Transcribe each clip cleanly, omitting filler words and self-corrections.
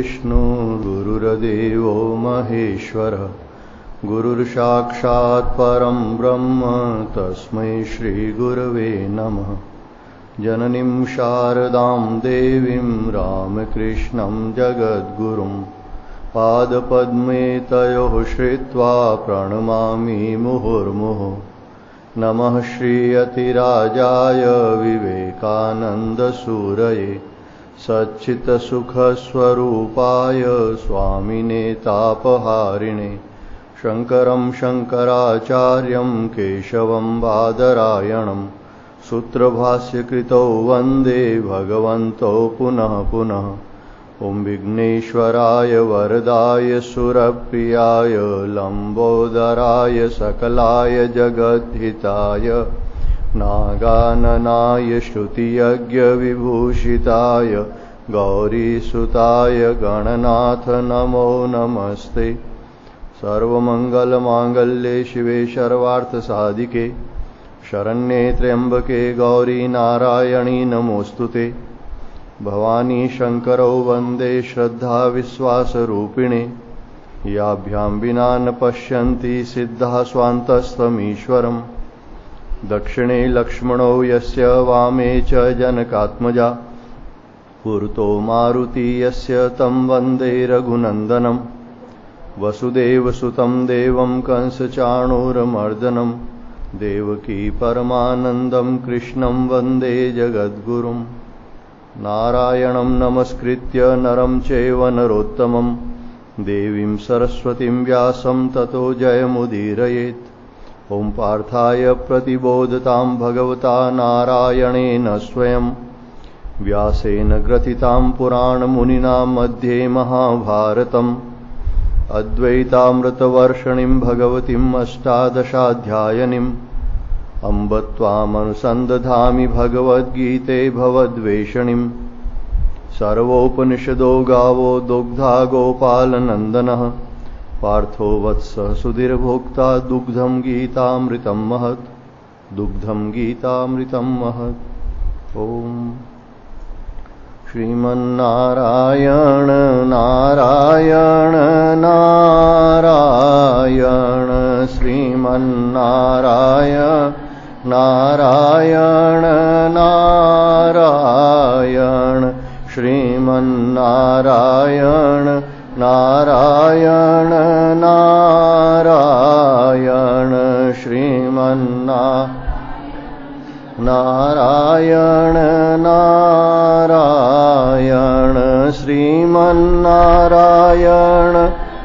गुरुर्विष्णु गुरुर्देवो महेश्वरः गुरुर्साक्षात् परं ब्रह्म तस्मै श्रीगुरवे नमः। जननीं शारदां देवीं रामकृष्णं जगद्गुरुं पादपद्मे तयोः श्रित्वा प्रणमामि मुहुर्मुहुः। नमः श्रीयतिराजाय विवेकानन्दसूरये सच्चित्सुखस्वरूपाय स्वामिने तापहारिणे शङ्करं शङ्कराचार्यं केशवं बादरायणं सूत्रभाष्यकृतौ वन्दे भगवन्तौ पुनः पुनः। ॐ विघ्नेश्वराय वरदाय सुरप्रियाय लम्बोदराय सकलाय जगद्धिताय नागाननाय श्रुतियज्ञविभूषिताय गौरीसुताय गणनाथ नमो नमस्ते। सर्वमङ्गलमाङ्गल्ये शिवे सर्वार्थसाधिके शरण्ये त्र्यम्बके गौरी नारायणी नमोऽस्तुते। भवानी शंकरौ वन्दे श्रद्धा विश्वासरूपिणे याभ्यां विना न पश्यन्ति सिद्धा स्वान्तस्तमीश्वरम्। दक्षिणे लक्ष्मणो यस्य वामे च जनकात्मजा पुरतो मारुति यस्य तं वन्दे रघुनन्दनम्। वसुदेवसुतं देवं कंसचाणूरमर्दनं देवकी परमानन्दं कृष्णं वन्दे जगद्गुरुम्। नारायणं नमस्कृत्य नरं चैव नरोत्तमं देवीं सरस्वतीं व्यासं ततो जयमुदीरयेत्। ॐ पार्थाय प्रतिबोधतां भगवता नारायणेन स्वयं व्यासेन ग्रथितां पुराणमुनिना मध्ये महाभारतम्। अद्वैतामृतवर्षिणीं भगवतीम् अष्टादशाध्यायिनीम् अम्ब त्वामनुसन्दधामि भगवद्गीते भवद्वेषिणीम्। सर्वोपनिषदो गावो दुग्धा गोपालनन्दनः पार्थो वत्सः सुधीर्भोक्ता दुग्धं गीतामृतं महत् दुग्धं गीतामृतं महत्। ॐ श्रीमन्नारायण नारायण नारायण श्रीमन्नारायण नारायण नारायण श्रीमन्नारायण नारायण नारायण श्रीमन्नारायण नारायण श्रीमन्नारायण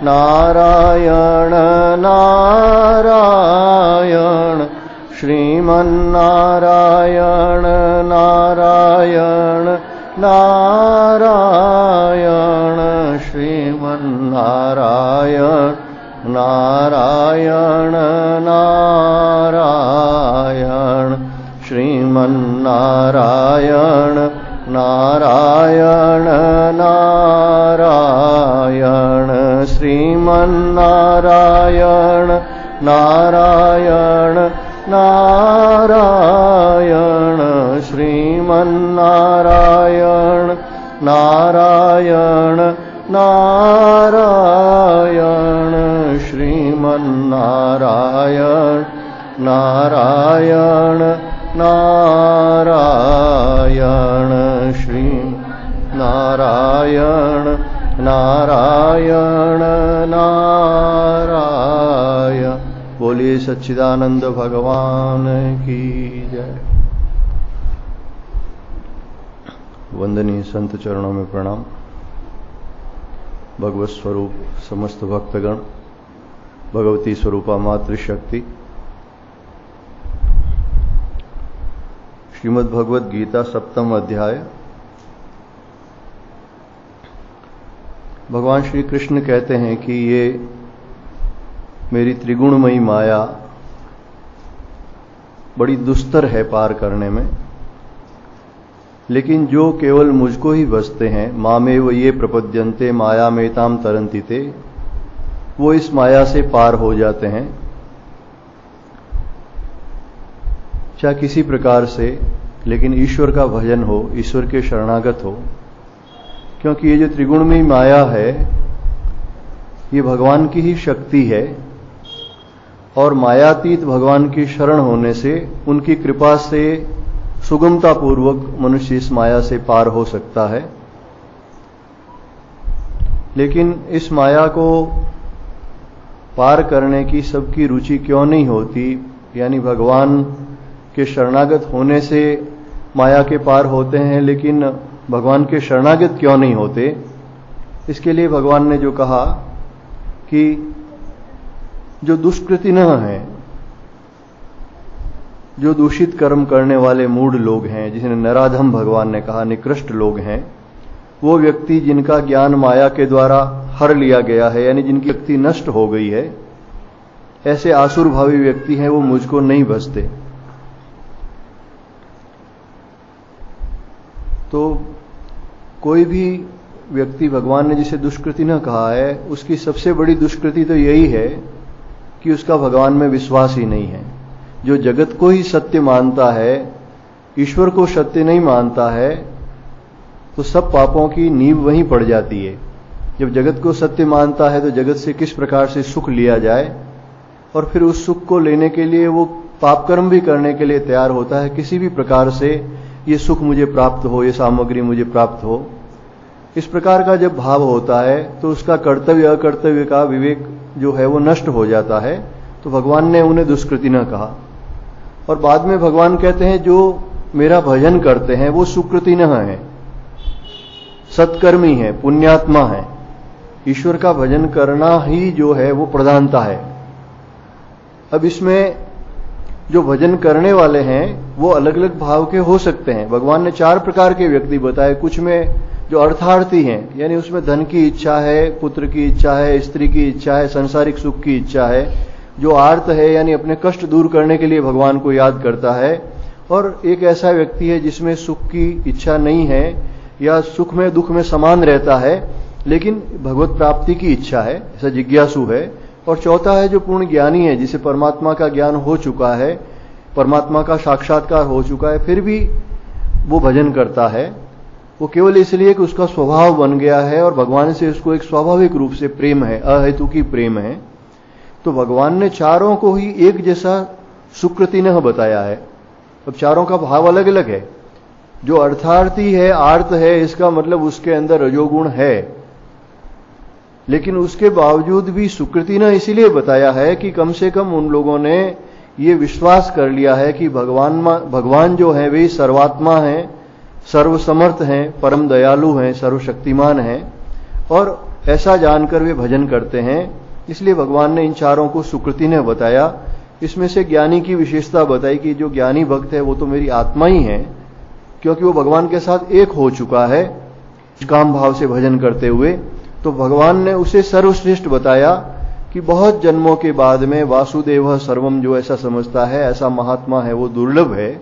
नारायण नारायण श्रीमन्नारायण नारायण नारायण श्रीमन्नारायण नारायण नारायण श्रीमन्नारायण नारायण नारायण श्रीमन्नारायण नारायण नारायण श्रीमन्नारायण नारायण नारायण श्रीमन्नारायण नारायण नारायण श्रीमन्नारायण नारायण नारायण। बोलिए सच्चिदानंद भगवान की जय। वंदनीय संत चरणों में प्रणाम। भगवत स्वरूप समस्त भक्तगण, भगवती स्वरूपा मातृशक्ति, श्रीमद् भगवद गीता सप्तम अध्याय। भगवान श्री कृष्ण कहते हैं कि ये मेरी त्रिगुणमयी माया बड़ी दुस्तर है पार करने में, लेकिन जो केवल मुझको ही बसते हैं, मामेव ये प्रपद्यन्ते माया मेताम तरन्ति ते, वो इस माया से पार हो जाते हैं। चाहे किसी प्रकार से, लेकिन ईश्वर का भजन हो, ईश्वर के शरणागत हो, क्योंकि ये जो त्रिगुणमयी माया है ये भगवान की ही शक्ति है, और मायातीत भगवान की शरण होने से, उनकी कृपा से सुगमता पूर्वक मनुष्य इस माया से पार हो सकता है। लेकिन इस माया को पार करने की सबकी रुचि क्यों नहीं होती, यानी भगवान के शरणागत होने से माया के पार होते हैं लेकिन भगवान के शरणागत क्यों नहीं होते? इसके लिए भगवान ने जो कहा कि जो दुष्कृति न है, जो दूषित कर्म करने वाले मूढ़ लोग हैं, जिन्हें नराधम भगवान ने कहा, निकृष्ट लोग हैं, वो व्यक्ति जिनका ज्ञान माया के द्वारा हर लिया गया है, यानी जिनकी शक्ति नष्ट हो गई है, ऐसे आसुर भावी व्यक्ति हैं, वो मुझको नहीं भजते। तो कोई भी व्यक्ति, भगवान ने जिसे दुष्कृति न कहा है, उसकी सबसे बड़ी दुष्कृति तो यही है कि उसका भगवान में विश्वास ही नहीं है। जो जगत को ही सत्य मानता है, ईश्वर को सत्य नहीं मानता है, तो सब पापों की नींव वहीं पड़ जाती है। जब जगत को सत्य मानता है तो जगत से किस प्रकार से सुख लिया जाए, और फिर उस सुख को लेने के लिए वो पाप कर्म भी करने के लिए तैयार होता है, किसी भी प्रकार से ये सुख मुझे प्राप्त हो, ये सामग्री मुझे प्राप्त हो। इस प्रकार का जब भाव होता है तो उसका कर्तव्य अकर्तव्य का विवेक जो है वो नष्ट हो जाता है। तो भगवान ने उन्हें दुष्कृति न कहा। और बाद में भगवान कहते हैं जो मेरा भजन करते हैं वो सुकृति न है, सत्कर्मी है, पुण्यात्मा है। ईश्वर का भजन करना ही जो है वो प्रधानता है। अब इसमें जो भजन करने वाले हैं वो अलग अलग भाव के हो सकते हैं। भगवान ने 4 प्रकार के व्यक्ति बताए। कुछ में जो अर्थार्थी हैं, यानी उसमें धन की इच्छा है, पुत्र की इच्छा है, स्त्री की इच्छा है, सांसारिक सुख की इच्छा है। जो आर्त है, यानी अपने कष्ट दूर करने के लिए भगवान को याद करता है। और एक ऐसा व्यक्ति है जिसमें सुख की इच्छा नहीं है, या सुख में दुख में समान रहता है, लेकिन भगवत प्राप्ति की इच्छा है, ऐसा जिज्ञासु है। और चौथा है जो पूर्ण ज्ञानी है, जिसे परमात्मा का ज्ञान हो चुका है, परमात्मा का साक्षात्कार हो चुका है, फिर भी वो भजन करता है। वो केवल इसलिए कि उसका स्वभाव बन गया है और भगवान से उसको एक स्वाभाविक रूप से प्रेम है, अहेतुकी प्रेम है। तो भगवान ने चारों को ही एक जैसा सुकृति न बताया है। अब चारों का भाव अलग अलग है। जो अर्थार्थी है, आर्त है, इसका मतलब उसके अंदर रजोगुण है, लेकिन उसके बावजूद भी सुकृति न इसीलिए बताया है कि कम से कम उन लोगों ने ये विश्वास कर लिया है कि भगवान जो है वे सर्वात्मा हैं, सर्वसमर्थ हैं, परम दयालु हैं, सर्वशक्तिमान हैं, और ऐसा जानकर वे भजन करते हैं। इसलिए भगवान ने इन चारों को सुकृति ने बताया। इसमें से ज्ञानी की विशेषता बताई कि जो ज्ञानी भक्त है वो तो मेरी आत्मा ही है, क्योंकि वो भगवान के साथ एक हो चुका है काम भाव से भजन करते हुए। तो भगवान ने उसे सर्वश्रेष्ठ बताया कि बहुत जन्मों के बाद में वासुदेव सर्वम जो ऐसा समझता है, ऐसा महात्मा है, वो दुर्लभ है।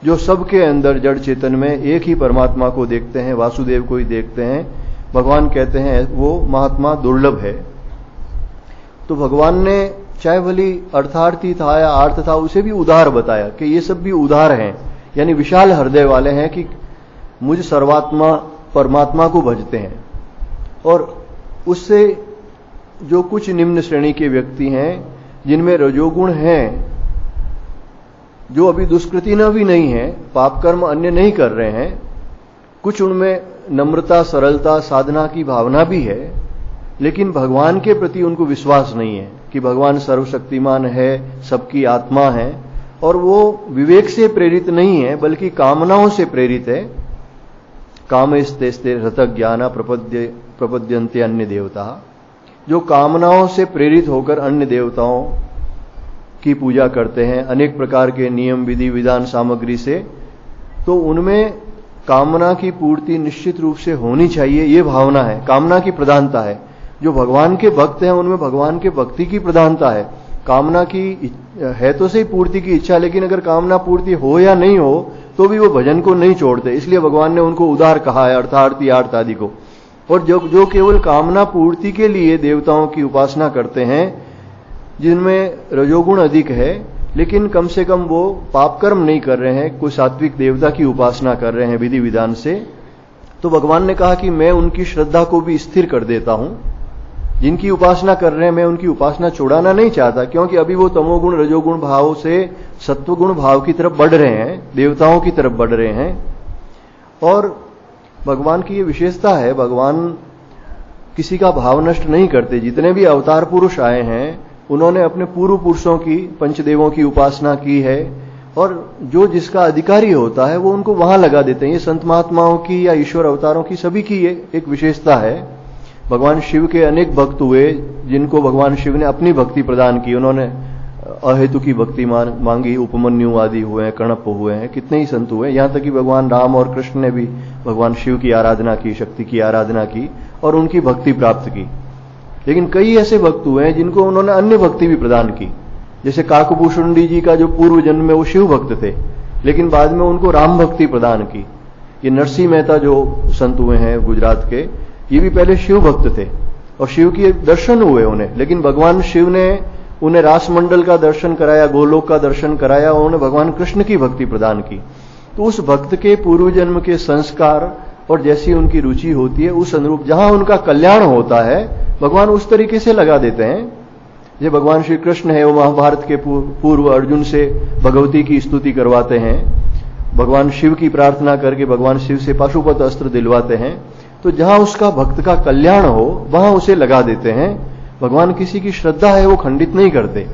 जो सबके अंदर जड़ चेतन में एक ही परमात्मा को देखते हैं, वासुदेव को ही देखते हैं, भगवान कहते हैं वो महात्मा दुर्लभ है। तो भगवान ने चाहे भली अर्थार्थी था या आर्थ था, उसे भी उदार बताया कि ये सब भी उदार हैं, यानी विशाल हृदय वाले हैं कि मुझ सर्वात्मा परमात्मा को भजते हैं। और उससे जो कुछ निम्न श्रेणी के व्यक्ति हैं जिनमें रजोगुण हैं, जो अभी दुष्कृति न भी नहीं है, पाप कर्म अन्य नहीं कर रहे हैं, कुछ उनमें नम्रता, सरलता, साधना की भावना भी है, लेकिन भगवान के प्रति उनको विश्वास नहीं है कि भगवान सर्वशक्तिमान है, सबकी आत्मा है, और वो विवेक से प्रेरित नहीं है बल्कि कामनाओं से प्रेरित है। कामस्ते रतज्ञाना ज्ञाना प्रपद्यन्ते अन्य देवता। जो कामनाओं से प्रेरित होकर अन्य देवताओं की पूजा करते हैं अनेक प्रकार के नियम, विधि, विधान, सामग्री से, तो उनमें कामना की पूर्ति निश्चित रूप से होनी चाहिए, ये भावना है, कामना की प्रधानता है। जो भगवान के भक्त हैं उनमें भगवान के भक्ति की प्रधानता है। कामना की है तो सही पूर्ति की इच्छा, लेकिन अगर कामना पूर्ति हो या नहीं हो तो भी वो भजन को नहीं छोड़ते। इसलिए भगवान ने उनको उदार कहा है, अर्थार्थी, आर्त आदि को। और जो केवल कामना पूर्ति के लिए देवताओं की उपासना करते हैं, जिनमें रजोगुण अधिक है, लेकिन कम से कम वो पाप कर्म नहीं कर रहे हैं, कोई सात्विक देवता की उपासना कर रहे हैं विधि विधान से, तो भगवान ने कहा कि मैं उनकी श्रद्धा को भी स्थिर कर देता हूं। जिनकी उपासना कर रहे हैं मैं उनकी उपासना छुड़ाना नहीं चाहता, क्योंकि अभी वो तमोगुण रजोगुण भाव से सत्वगुण भाव की तरफ बढ़ रहे हैं, देवताओं की तरफ बढ़ रहे हैं। और भगवान की ये विशेषता है, भगवान किसी का भाव नष्ट नहीं करते। जितने भी अवतार पुरुष आए हैं उन्होंने अपने पूर्व पुरुषों की, पंचदेवों की उपासना की है, और जो जिसका अधिकारी होता है वो उनको वहां लगा देते हैं। ये संत महात्माओं की या ईश्वर अवतारों की सभी की ये एक विशेषता है। भगवान शिव के अनेक भक्त हुए जिनको भगवान शिव ने अपनी भक्ति प्रदान की। उन्होंने अहेतु की भक्ति मांगी, उपमन्यु आदि हुए हैं, कणप हुए हैं, कितने ही संत हुए। यहां तक कि भगवान राम और कृष्ण ने भी भगवान शिव की आराधना की, शक्ति की आराधना की और उनकी भक्ति प्राप्त की। लेकिन कई ऐसे भक्त हुए हैं जिनको उन्होंने अन्य भक्ति भी प्रदान की। जैसे काकभूषुंडी जी का जो पूर्व जन्म में वो शिव भक्त थे, लेकिन बाद में उनको राम भक्ति प्रदान की। ये नरसिंह मेहता जो संत हुए हैं गुजरात के, ये भी पहले शिव भक्त थे और शिव के दर्शन हुए उन्हें, लेकिन भगवान शिव ने उन्हें रासमंडल का दर्शन कराया, गोलोक का दर्शन कराया, उन्होंने भगवान कृष्ण की भक्ति प्रदान की। तो उस भक्त के पूर्व जन्म के संस्कार और जैसी उनकी रुचि होती है उस अनुरूप जहां उनका कल्याण होता है भगवान उस तरीके से लगा देते हैं। जो भगवान श्री कृष्ण है वो महाभारत के पूर्व अर्जुन से भगवती की स्तुति करवाते हैं, भगवान शिव की प्रार्थना करके भगवान शिव से पाशुपत अस्त्र दिलवाते हैं। तो जहां उसका भक्त का कल्याण हो वहां उसे लगा देते हैं। भगवान किसी की श्रद्धा है वो खंडित नहीं करते।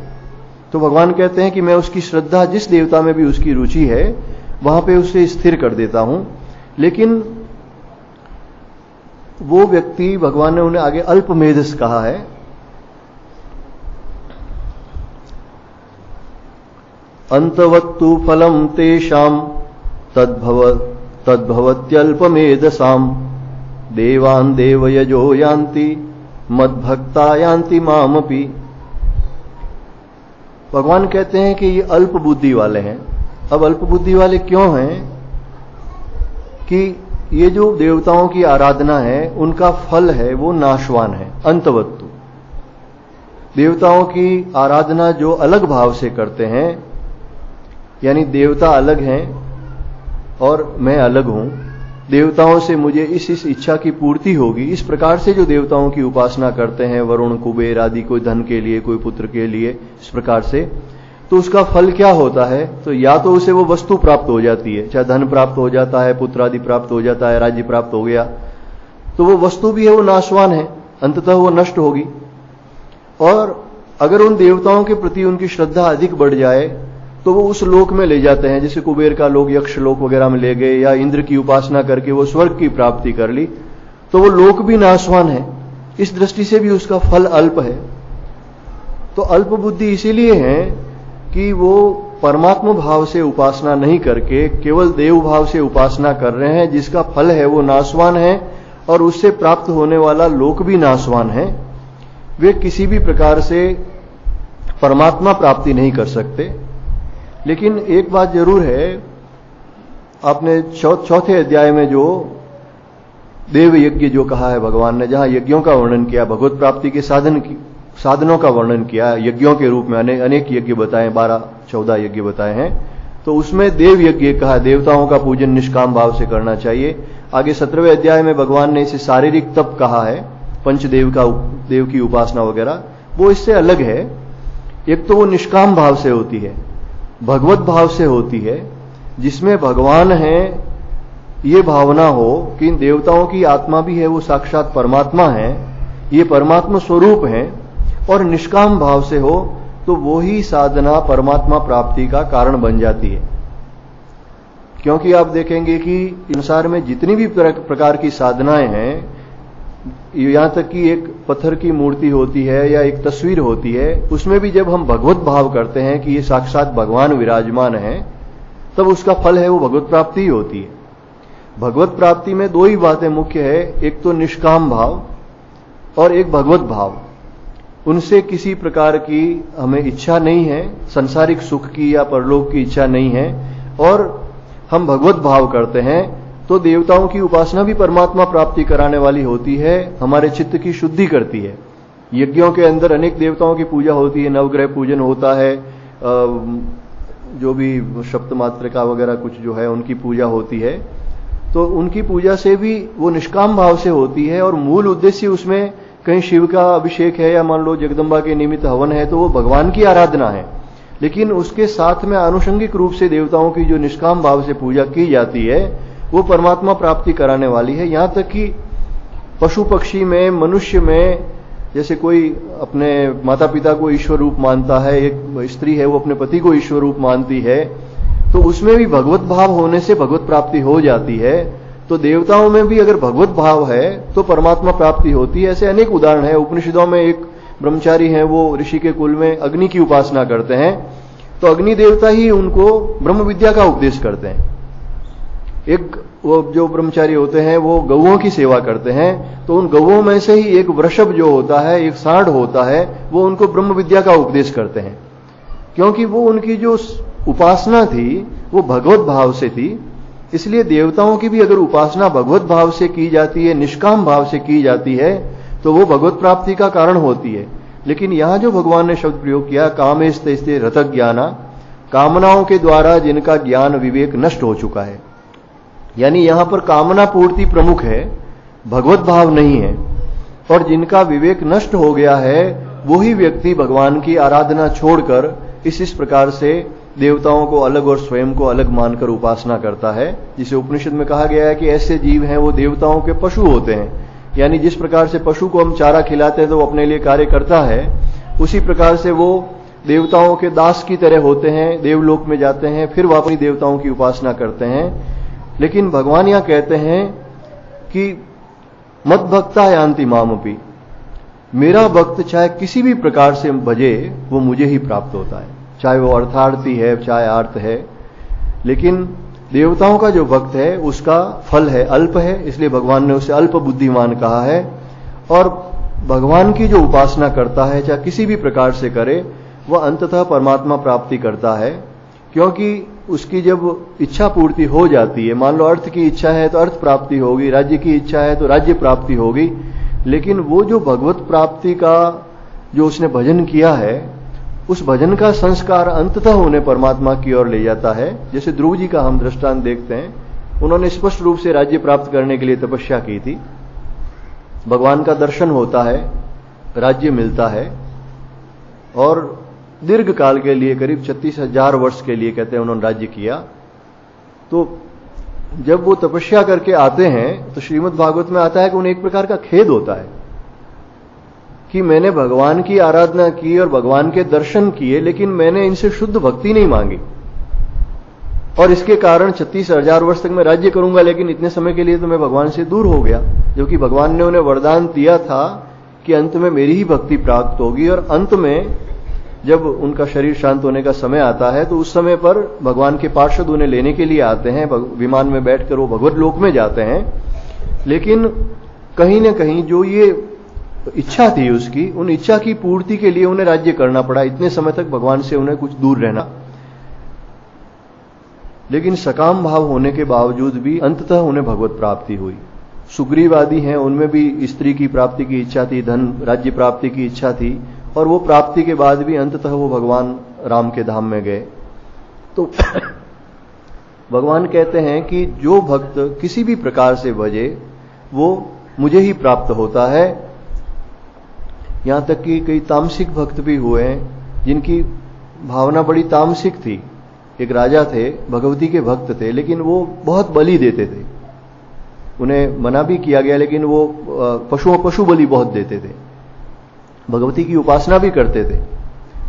तो भगवान कहते हैं कि मैं उसकी श्रद्धा जिस देवता में भी उसकी रुचि है वहां पे उसे स्थिर कर देता हूं। लेकिन वो व्यक्ति, भगवान ने उन्हें आगे अल्पमेधस कहा है, अंतवत्तु फलम तेषाम तद्भवत्यल्पमेधसाम देवान् देवयजो यान्ति मद्भक्ता यान्ति मामपि। भगवान कहते हैं कि ये अल्प बुद्धि वाले हैं। अब अल्प बुद्धि वाले क्यों हैं? कि ये जो देवताओं की आराधना है उनका फल है वो नाशवान है। अंतवत्तु, देवताओं की आराधना जो अलग भाव से करते हैं, यानी देवता अलग हैं और मैं अलग हूं, देवताओं से मुझे इस इच्छा की पूर्ति होगी, इस प्रकार से जो देवताओं की उपासना करते हैं, वरुण कुबेर आदि, कोई धन के लिए, कोई पुत्र के लिए, इस प्रकार से, तो उसका फल क्या होता है? तो या तो उसे वो वस्तु प्राप्त हो जाती है, चाहे धन प्राप्त हो जाता है, पुत्र आदि प्राप्त हो जाता है, राज्य प्राप्त हो गया, तो वो वस्तु भी है वो नाशवान है, अंततः वो नष्ट होगी। और अगर उन देवताओं के प्रति उनकी श्रद्धा अधिक बढ़ जाए तो वो उस लोक में ले जाते हैं, जैसे कुबेर का लोक यक्ष लोक वगैरह में ले गए, या इंद्र की उपासना करके वो स्वर्ग की प्राप्ति कर ली, तो वो लोक भी नाशवान है। इस दृष्टि से भी उसका फल अल्प है। तो अल्प बुद्धि इसीलिए है कि वो परमात्मा भाव से उपासना नहीं करके केवल देव भाव से उपासना कर रहे हैं, जिसका फल है वो नाशवान है और उससे प्राप्त होने वाला लोक भी नाशवान है। वे किसी भी प्रकार से परमात्मा प्राप्ति नहीं कर सकते। लेकिन एक बात जरूर है, आपने चौथे अध्याय में जो देव यज्ञ जो कहा है भगवान ने, जहां यज्ञों का वर्णन किया, भगवत प्राप्ति के साधनों का वर्णन किया, यज्ञों के रूप में अनेक यज्ञ बताए, 12-14 यज्ञ बताए हैं, तो उसमें देव यज्ञ कहा, देवताओं का पूजन निष्काम भाव से करना चाहिए। आगे 17वें अध्याय में भगवान ने इसे शारीरिक तप कहा है, पंचदेव देव की उपासना वगैरह, वो इससे अलग है। एक तो वो निष्काम भाव से होती है, भगवत भाव से होती है, जिसमें भगवान है ये भावना हो कि इन देवताओं की आत्मा भी है वो साक्षात परमात्मा है, ये परमात्मा स्वरूप है, और निष्काम भाव से हो तो वो ही साधना परमात्मा प्राप्ति का कारण बन जाती है। क्योंकि आप देखेंगे कि संसार में जितनी भी प्रकार की साधनाएं हैं, यहां तक कि एक पत्थर की मूर्ति होती है या एक तस्वीर होती है, उसमें भी जब हम भगवत भाव करते हैं कि ये साक्षात भगवान विराजमान है, तब उसका फल है वो भगवत प्राप्ति ही होती है। भगवत प्राप्ति में दो ही बातें मुख्य है, एक तो निष्काम भाव और एक भगवत भाव। उनसे किसी प्रकार की हमें इच्छा नहीं है, संसारिक सुख की या परलोक की इच्छा नहीं है, और हम भगवत भाव करते हैं, तो देवताओं की उपासना भी परमात्मा प्राप्ति कराने वाली होती है, हमारे चित्त की शुद्धि करती है। यज्ञों के अंदर अनेक देवताओं की पूजा होती है, नवग्रह पूजन होता है, जो भी सप्तमात्रिका वगैरह कुछ जो है उनकी पूजा होती है। तो उनकी पूजा से भी वो निष्काम भाव से होती है और मूल उद्देश्य उसमें कहीं शिव का अभिषेक है या मान लो जगदम्बा के निमित्त हवन है तो वो भगवान की आराधना है। लेकिन उसके साथ में आनुषंगिक रूप से देवताओं की जो निष्काम भाव से पूजा की जाती है वो परमात्मा प्राप्ति कराने वाली है। यहां तक कि पशु पक्षी में, मनुष्य में, जैसे कोई अपने माता पिता को ईश्वर रूप मानता है, एक स्त्री है वो अपने पति को ईश्वर रूप मानती है, तो उसमें भी भगवत भाव होने से भगवत प्राप्ति हो जाती है। तो देवताओं में भी अगर भगवत भाव है तो परमात्मा प्राप्ति होती है। ऐसे अनेक उदाहरण है। उपनिषदों में एक ब्रह्मचारी हैं, वो ऋषि के कुल में अग्नि की उपासना करते हैं, तो अग्नि देवता ही उनको ब्रह्म विद्या का उपदेश करते हैं। एक वो जो ब्रह्मचारी होते हैं वो गौओं की सेवा करते हैं, तो उन गौओं में से ही एक वृषभ जो होता है, एक सांड होता है, वो उनको ब्रह्म विद्या का उपदेश करते हैं, क्योंकि वो उनकी जो उपासना थी वो भगवत भाव से थी। इसलिए देवताओं की भी अगर उपासना भगवत भाव से की जाती है, निष्काम भाव से की जाती है, तो वो भगवत प्राप्ति का कारण होती है। लेकिन यहां जो भगवान ने शब्द प्रयोग किया, कामेस्ते रतज्ञाना, ज्ञाना, कामनाओं के द्वारा जिनका ज्ञान विवेक नष्ट हो चुका है, यानी यहां पर कामना पूर्ति प्रमुख है, भगवत भाव नहीं है। और जिनका विवेक नष्ट हो गया है वही व्यक्ति भगवान की आराधना छोड़कर इस प्रकार से देवताओं को अलग और स्वयं को अलग मानकर उपासना करता है। जिसे उपनिषद में कहा गया है कि ऐसे जीव हैं वो देवताओं के पशु होते हैं। यानी जिस प्रकार से पशु को हम चारा खिलाते हैं तो वो अपने लिए कार्य करता है, उसी प्रकार से वो देवताओं के दास की तरह होते हैं, देवलोक में जाते हैं, फिर वापस देवताओं की उपासना करते हैं। लेकिन भगवान यहां कहते हैं कि मद भक्ता यान्ति मामपि, मेरा भक्त चाहे किसी भी प्रकार से भजे वो मुझे ही प्राप्त होता है, चाहे वो अर्थार्थी है चाहे आर्त है। लेकिन देवताओं का जो भक्त है उसका फल है अल्प है, इसलिए भगवान ने उसे अल्प बुद्धिमान कहा है। और भगवान की जो उपासना करता है चाहे किसी भी प्रकार से करे, वह अंततः परमात्मा प्राप्ति करता है, क्योंकि उसकी जब इच्छा पूर्ति हो जाती है, मान लो अर्थ की इच्छा है तो अर्थ प्राप्ति होगी, राज्य की इच्छा है तो राज्य प्राप्ति होगी। लेकिन वो जो भगवत प्राप्ति का जो उसने भजन किया है, उस भजन का संस्कार अंततः उन्हें परमात्मा की ओर ले जाता है। जैसे ध्रुव जी का हम दृष्टांत देखते हैं, उन्होंने स्पष्ट रूप से राज्य प्राप्त करने के लिए तपस्या की थी, भगवान का दर्शन होता है, राज्य मिलता है, और दीर्घ काल के लिए करीब 36,000 वर्ष के लिए कहते हैं उन्होंने राज्य किया। तो जब वो तपस्या करके आते हैं तो श्रीमद् भागवत में आता है कि उन्हें एक प्रकार का खेद होता है कि मैंने भगवान की आराधना की और भगवान के दर्शन किए, लेकिन मैंने इनसे शुद्ध भक्ति नहीं मांगी, और इसके कारण 36,000 वर्ष तक मैं राज्य करूंगा, लेकिन इतने समय के लिए तो मैं भगवान से दूर हो गया। जबकि भगवान ने उन्हें वरदान दिया था कि अंत में मेरी ही भक्ति प्राप्त होगी, और अंत में जब उनका शरीर शांत होने का समय आता है तो उस समय पर भगवान के पार्षद उन्हें लेने के लिए आते हैं, विमान में बैठकर वो भगवत लोक में जाते हैं। लेकिन कहीं न कहीं जो ये इच्छा थी उसकी, उन इच्छा की पूर्ति के लिए उन्हें राज्य करना पड़ा, इतने समय तक भगवान से उन्हें कुछ दूर रहना। लेकिन सकाम भाव होने के बावजूद भी अंततः उन्हें भगवत प्राप्ति हुई। सुग्रीवादी हैं, उनमें भी स्त्री की प्राप्ति की इच्छा थी, धन राज्य प्राप्ति की इच्छा थी, और वो प्राप्ति के बाद भी अंततः वो भगवान राम के धाम में गए। तो भगवान कहते हैं कि जो भक्त किसी भी प्रकार से भजे वो मुझे ही प्राप्त होता है। यहां तक कि कई तामसिक भक्त भी हुए हैं जिनकी भावना बड़ी तामसिक थी। एक राजा थे, भगवती के भक्त थे, लेकिन वो बहुत बलि देते थे। उन्हें मना भी किया गया, लेकिन वो पशु बलि बहुत देते थे, भगवती की उपासना भी करते थे।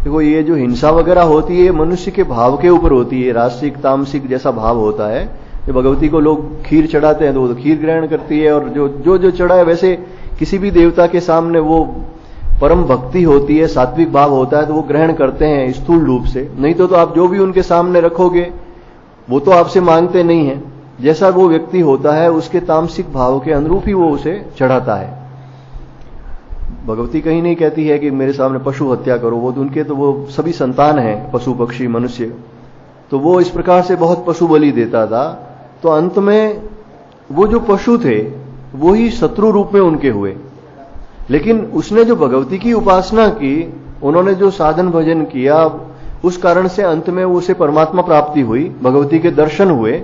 देखो ये जो हिंसा वगैरह होती है मनुष्य के भाव के ऊपर होती है, राजसिक तामसिक जैसा भाव होता है। जो भगवती को लोग खीर चढ़ाते हैं तो वो खीर ग्रहण करती है, और जो चढ़ाए, वैसे किसी भी देवता के सामने वो परम भक्ति होती है, सात्विक भाव होता है तो वो ग्रहण करते हैं स्थूल रूप से। नहीं तो आप जो भी उनके सामने रखोगे वो तो आपसे मांगते नहीं है। जैसा वो व्यक्ति होता है उसके तामसिक भाव के अनुरूप ही वो उसे चढ़ाता है। भगवती कहीं नहीं कहती है कि मेरे सामने पशु हत्या करो, वो तो उनके तो वो सभी संतान हैं, पशु पक्षी मनुष्य। तो वो इस प्रकार से बहुत पशु बलि देता था। तो अंत में वो जो पशु थे वो ही शत्रु रूप में उनके हुए। लेकिन उसने जो भगवती की उपासना की, उन्होंने जो साधन भजन किया, उस कारण से अंत में उसे परमात्मा प्राप्ति हुई, भगवती के दर्शन हुए।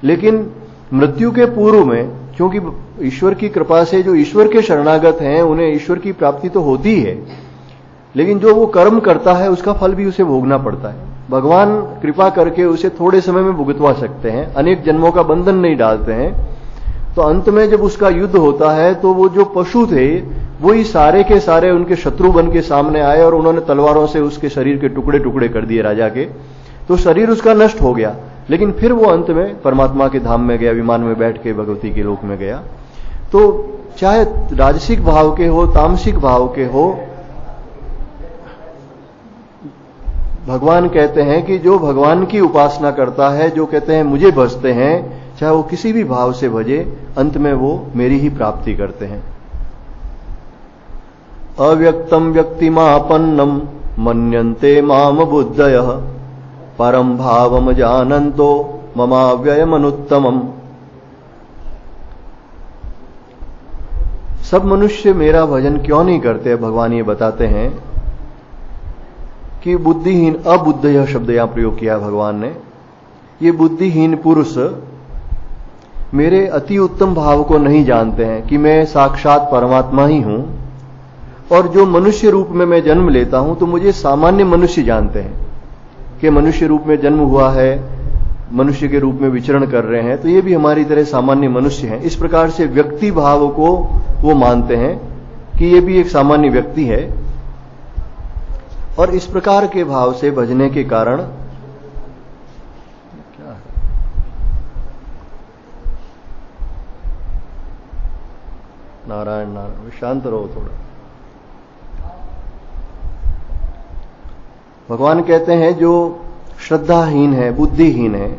लेकिन मृत्यु के पूर्व में, क्योंकि ईश्वर की कृपा से जो ईश्वर के शरणागत हैं उन्हें ईश्वर की प्राप्ति तो होती है, लेकिन जो वो कर्म करता है उसका फल भी उसे भोगना पड़ता है। भगवान कृपा करके उसे थोड़े समय में भुगतवा सकते हैं, अनेक जन्मों का बंधन नहीं डालते हैं। तो अंत में जब उसका युद्ध होता है तो वो जो पशु थे वही सारे के सारे उनके शत्रु बन के सामने आए और उन्होंने तलवारों से उसके शरीर के टुकड़े टुकड़े कर दिए राजा के। तो शरीर उसका नष्ट हो गया, लेकिन फिर वो अंत में परमात्मा के धाम में गया, विमान में बैठ के भगवती के लोक में गया। तो चाहे राजसिक भाव के हो, तामसिक भाव के हो, भगवान कहते हैं कि जो भगवान की उपासना करता है, जो कहते हैं मुझे भजते हैं, चाहे वो किसी भी भाव से भजे, अंत में वो मेरी ही प्राप्ति करते हैं। अव्यक्तम व्यक्तिमापन्नम मन्यन्ते माम बुद्धयः परम भावम जानन्तो ममाव्ययमनुत्तमम्। सब मनुष्य मेरा भजन क्यों नहीं करते? भगवान ये बताते हैं कि बुद्धिहीन, अबुद्धयः शब्द यहां प्रयोग किया भगवान ने। ये बुद्धिहीन पुरुष मेरे अति उत्तम भाव को नहीं जानते हैं कि मैं साक्षात परमात्मा ही हूं, और जो मनुष्य रूप में मैं जन्म लेता हूं तो मुझे सामान्य मनुष्य जानते हैं कि मनुष्य रूप में जन्म हुआ है, मनुष्य के रूप में विचरण कर रहे हैं, तो ये भी हमारी तरह सामान्य मनुष्य हैं। इस प्रकार से व्यक्ति भाव को वो मानते हैं कि ये भी एक सामान्य व्यक्ति है, और इस प्रकार के भाव से भजने के कारण क्या है, नारायण नारायण, शांत रहो थोड़ा। भगवान कहते हैं जो श्रद्धाहीन है, बुद्धिहीन है,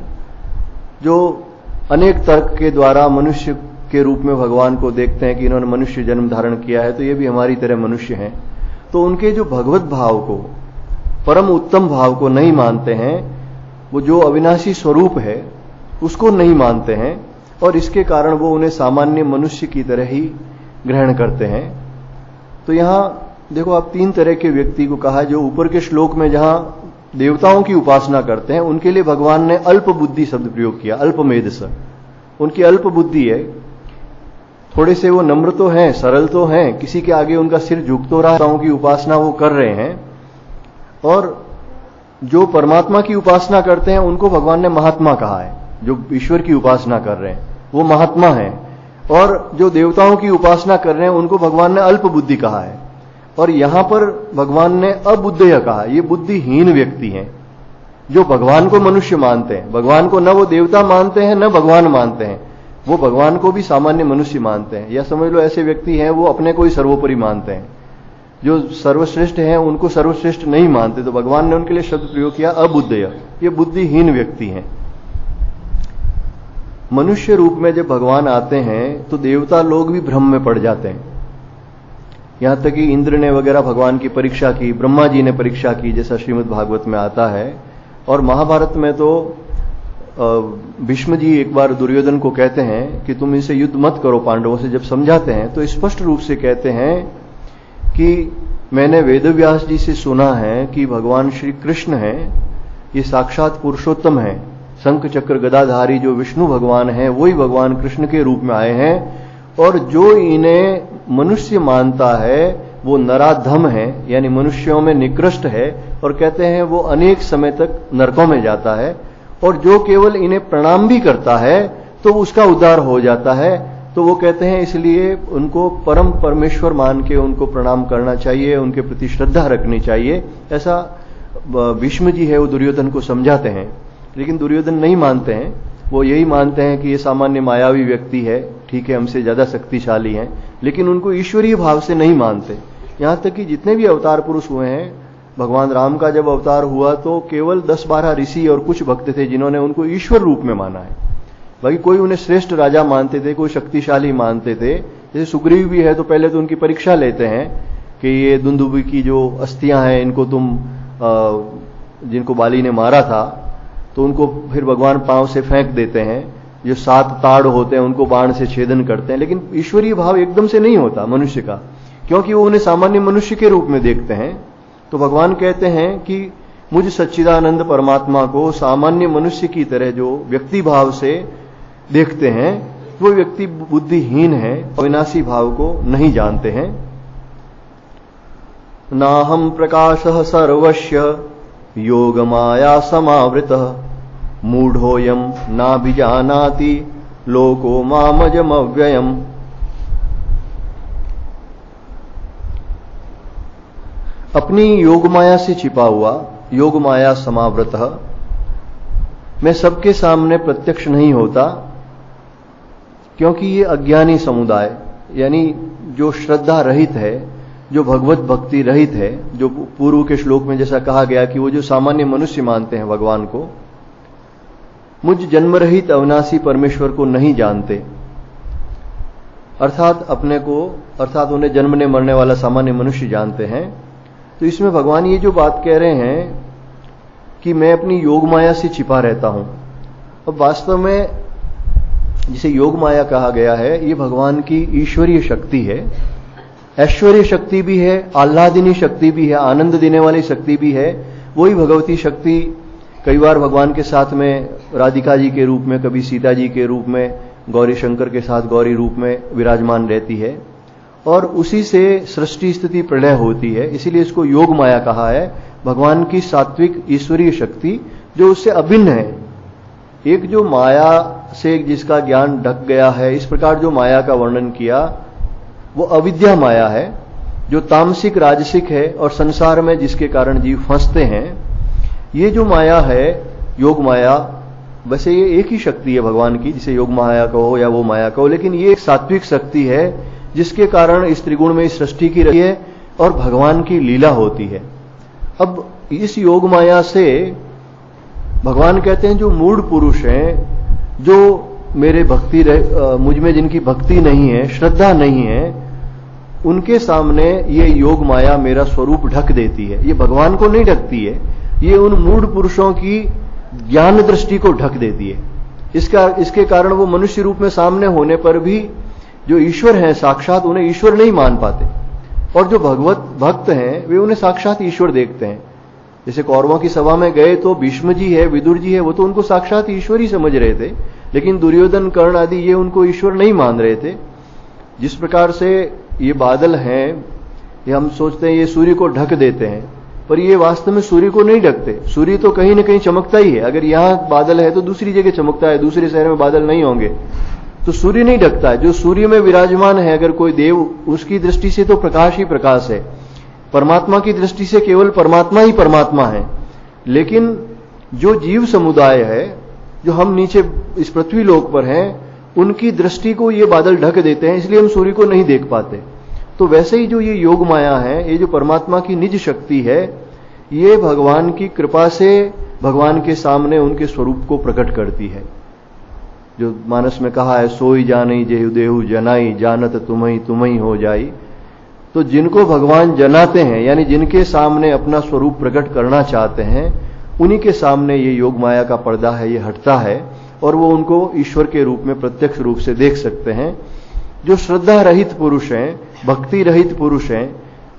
जो अनेक तर्क के द्वारा मनुष्य के रूप में भगवान को देखते हैं कि इन्होंने मनुष्य जन्म धारण किया है तो ये भी हमारी तरह मनुष्य हैं, तो उनके जो भगवत भाव को, परम उत्तम भाव को नहीं मानते हैं, वो जो अविनाशी स्वरूप है उसको नहीं मानते हैं, और इसके कारण वो उन्हें सामान्य मनुष्य की तरह ही ग्रहण करते हैं। तो यहां देखो, आप तीन तरह के व्यक्ति को कहा। जो ऊपर के श्लोक में जहां देवताओं की उपासना करते हैं उनके लिए भगवान ने अल्प बुद्धि शब्द प्रयोग किया, अल्पमेधस। उनकी अल्प बुद्धि है, थोड़े से वो नम्र तो हैं, सरल तो हैं, किसी के आगे उनका सिर झुक तो रहा, की उपासना वो कर रहे हैं। और जो परमात्मा की उपासना करते हैं उनको भगवान ने महात्मा कहा है। जो ईश्वर की उपासना कर रहे हैं वो महात्मा है, और जो देवताओं की उपासना कर रहे हैं उनको भगवान ने अल्प बुद्धि कहा है। और यहां पर भगवान ने अबुद्धय कहा, ये बुद्धिहीन व्यक्ति हैं जो भगवान को मनुष्य मानते हैं। भगवान को न वो देवता मानते हैं न भगवान मानते हैं, वो भगवान को भी सामान्य मनुष्य मानते हैं। या समझ लो ऐसे व्यक्ति हैं वो अपने को ही सर्वोपरि मानते हैं, जो सर्वश्रेष्ठ हैं उनको सर्वश्रेष्ठ नहीं मानते। तो भगवान ने उनके लिए शब्द प्रयोग किया अबुद्धय, ये बुद्धिहीन व्यक्ति हैं। मनुष्य रूप में जब भगवान आते हैं तो देवता लोग भी भ्रम में पड़ जाते हैं। यहां तक कि इंद्र ने वगैरह भगवान की परीक्षा की, ब्रह्मा जी ने परीक्षा की, जैसा श्रीमद् भागवत में आता है। और महाभारत में तो भीष्म जी एक बार दुर्योधन को कहते हैं कि तुम इनसे युद्ध मत करो पांडवों से। जब समझाते हैं तो स्पष्ट रूप से कहते हैं कि मैंने वेदव्यास जी से सुना है कि भगवान श्री कृष्ण हैं, ये साक्षात पुरुषोत्तम हैं, शंख चक्र गदाधारी जो विष्णु भगवान हैं वही भगवान कृष्ण के रूप में आए हैं। और जो इन्हें मनुष्य मानता है वो नराधम है, यानी मनुष्यों में निकृष्ट है, और कहते हैं वो अनेक समय तक नरकों में जाता है। और जो केवल इन्हें प्रणाम भी करता है तो उसका उद्धार हो जाता है। तो वो कहते हैं इसलिए उनको परम परमेश्वर मान के उनको प्रणाम करना चाहिए, उनके प्रति श्रद्धा रखनी चाहिए। ऐसा भीष्म जी है वो दुर्योधन को समझाते हैं। लेकिन दुर्योधन नहीं मानते हैं, वो यही मानते हैं कि ये सामान्य मायावी व्यक्ति है, ठीक है, हमसे ज्यादा शक्तिशाली हैं, लेकिन उनको ईश्वरीय भाव से नहीं मानते। यहां तक कि जितने भी अवतार पुरुष हुए हैं, भगवान राम का जब अवतार हुआ तो केवल 10-12 ऋषि और कुछ भक्त थे जिन्होंने उनको ईश्वर रूप में माना है। बाकी कोई उन्हें श्रेष्ठ राजा मानते थे, कोई शक्तिशाली मानते थे। जैसे सुग्रीव भी है तो पहले तो उनकी परीक्षा लेते हैं कि ये दुंदुभी की जो अस्थियां हैं इनको तुम जिनको बाली ने मारा था तो उनको फिर भगवान पांव से फेंक देते हैं। जो 7 ताड़ होते हैं उनको बाण से छेदन करते हैं। लेकिन ईश्वरीय भाव एकदम से नहीं होता मनुष्य का, क्योंकि वो उन्हें सामान्य मनुष्य के रूप में देखते हैं। तो भगवान कहते हैं कि मुझ सच्चिदानंद परमात्मा को सामान्य मनुष्य की तरह जो व्यक्ति भाव से देखते हैं वो व्यक्ति बुद्धिहीन है, अविनाशी भाव को नहीं जानते हैं। नाहम प्रकाशः सर्वस्य योग माया समावृतः मूढ़ोयम नाभिजानाति लोको मामजमव्ययम्। अपनी योग माया से छिपा हुआ, योग माया समावृतः, मैं सबके सामने प्रत्यक्ष नहीं होता, क्योंकि ये अज्ञानी समुदाय, यानी जो श्रद्धा रहित है, जो भगवत भक्ति रहित है, जो पूर्व के श्लोक में जैसा कहा गया कि वो जो सामान्य मनुष्य मानते हैं भगवान को, मुझ जन्म रहित अविनाशी परमेश्वर को नहीं जानते, अर्थात अपने को, अर्थात उन्हें जन्मने मरने वाला सामान्य मनुष्य जानते हैं। तो इसमें भगवान ये जो बात कह रहे हैं कि मैं अपनी योग माया से छिपा रहता हूं, अब वास्तव में जिसे योग माया कहा गया है, ये भगवान की ईश्वरीय शक्ति है, ऐश्वर्य शक्ति भी है, आह्लादिनी शक्ति भी है, आनंद देने वाली शक्ति भी है। वही भगवती शक्ति कई बार भगवान के साथ में राधिका जी के रूप में, कभी सीता जी के रूप में, गौरी शंकर के साथ गौरी रूप में विराजमान रहती है, और उसी से सृष्टि स्थिति प्रलय होती है। इसीलिए इसको योग माया कहा है, भगवान की सात्विक ईश्वरीय शक्ति जो उससे अभिन्न है। एक जो माया से जिसका ज्ञान ढक गया है, इस प्रकार जो माया का वर्णन किया, वो अविद्या माया है, जो तामसिक राजसिक है और संसार में जिसके कारण जीव फंसते हैं। ये जो माया है, योग माया, वैसे ये एक ही शक्ति है भगवान की, जिसे योग माया कहो या वो माया कहो, लेकिन ये एक सात्विक शक्ति है जिसके कारण इस त्रिगुण में इस सृष्टि की रही है और भगवान की लीला होती है। अब इस योग माया से भगवान कहते हैं जो मूढ़ पुरुष हैं, जो मेरे भक्ति मुझ में जिनकी भक्ति नहीं है, श्रद्धा नहीं है, उनके सामने ये योग माया मेरा स्वरूप ढक देती है। ये भगवान को नहीं ढकती है, ये उन मूढ़ पुरुषों की ज्ञान दृष्टि को ढक देती है। इसके कारण वो मनुष्य रूप में सामने होने पर भी जो ईश्वर हैं साक्षात, उन्हें ईश्वर नहीं मान पाते, और जो भगवत भक्त हैं वे उन्हें साक्षात ईश्वर देखते हैं। जैसे कौरवों की सभा में गए तो भीष्म जी है, विदुर जी है, वो तो उनको साक्षात ईश्वर ही समझ रहे थे, लेकिन दुर्योधन, कर्ण आदि ये उनको ईश्वर नहीं मान रहे थे। जिस प्रकार से ये बादल हैं, ये हम सोचते हैं ये सूर्य को ढक देते हैं, पर ये वास्तव में सूर्य को नहीं ढकते। सूर्य तो कहीं न कहीं चमकता ही है, अगर यहां बादल है तो दूसरी जगह चमकता है, दूसरे शहर में बादल नहीं होंगे, तो सूर्य नहीं ढकता है। जो सूर्य में विराजमान है अगर कोई देव, उसकी दृष्टि से तो प्रकाश ही प्रकाश है, परमात्मा की दृष्टि से केवल परमात्मा ही परमात्मा है। लेकिन जो जीव समुदाय है, जो हम नीचे इस पृथ्वी लोक पर हैं, उनकी दृष्टि को ये बादल ढक देते हैं, इसलिए हम सूर्य को नहीं देख पाते। तो वैसे ही जो ये योग माया है, ये जो परमात्मा की निज शक्ति है, ये भगवान की कृपा से भगवान के सामने उनके स्वरूप को प्रकट करती है। जो मानस में कहा है, सोई जानी जेहु देहु जनाई, जानत तुम्ही हो जाई। तो जिनको भगवान जनाते हैं, यानी जिनके सामने अपना स्वरूप प्रकट करना चाहते हैं, उन्हीं के सामने ये योग माया का पर्दा है, ये हटता है, और वो उनको ईश्वर के रूप में प्रत्यक्ष रूप से देख सकते हैं। जो श्रद्धा रहित पुरुष हैं, भक्ति रहित पुरुष हैं,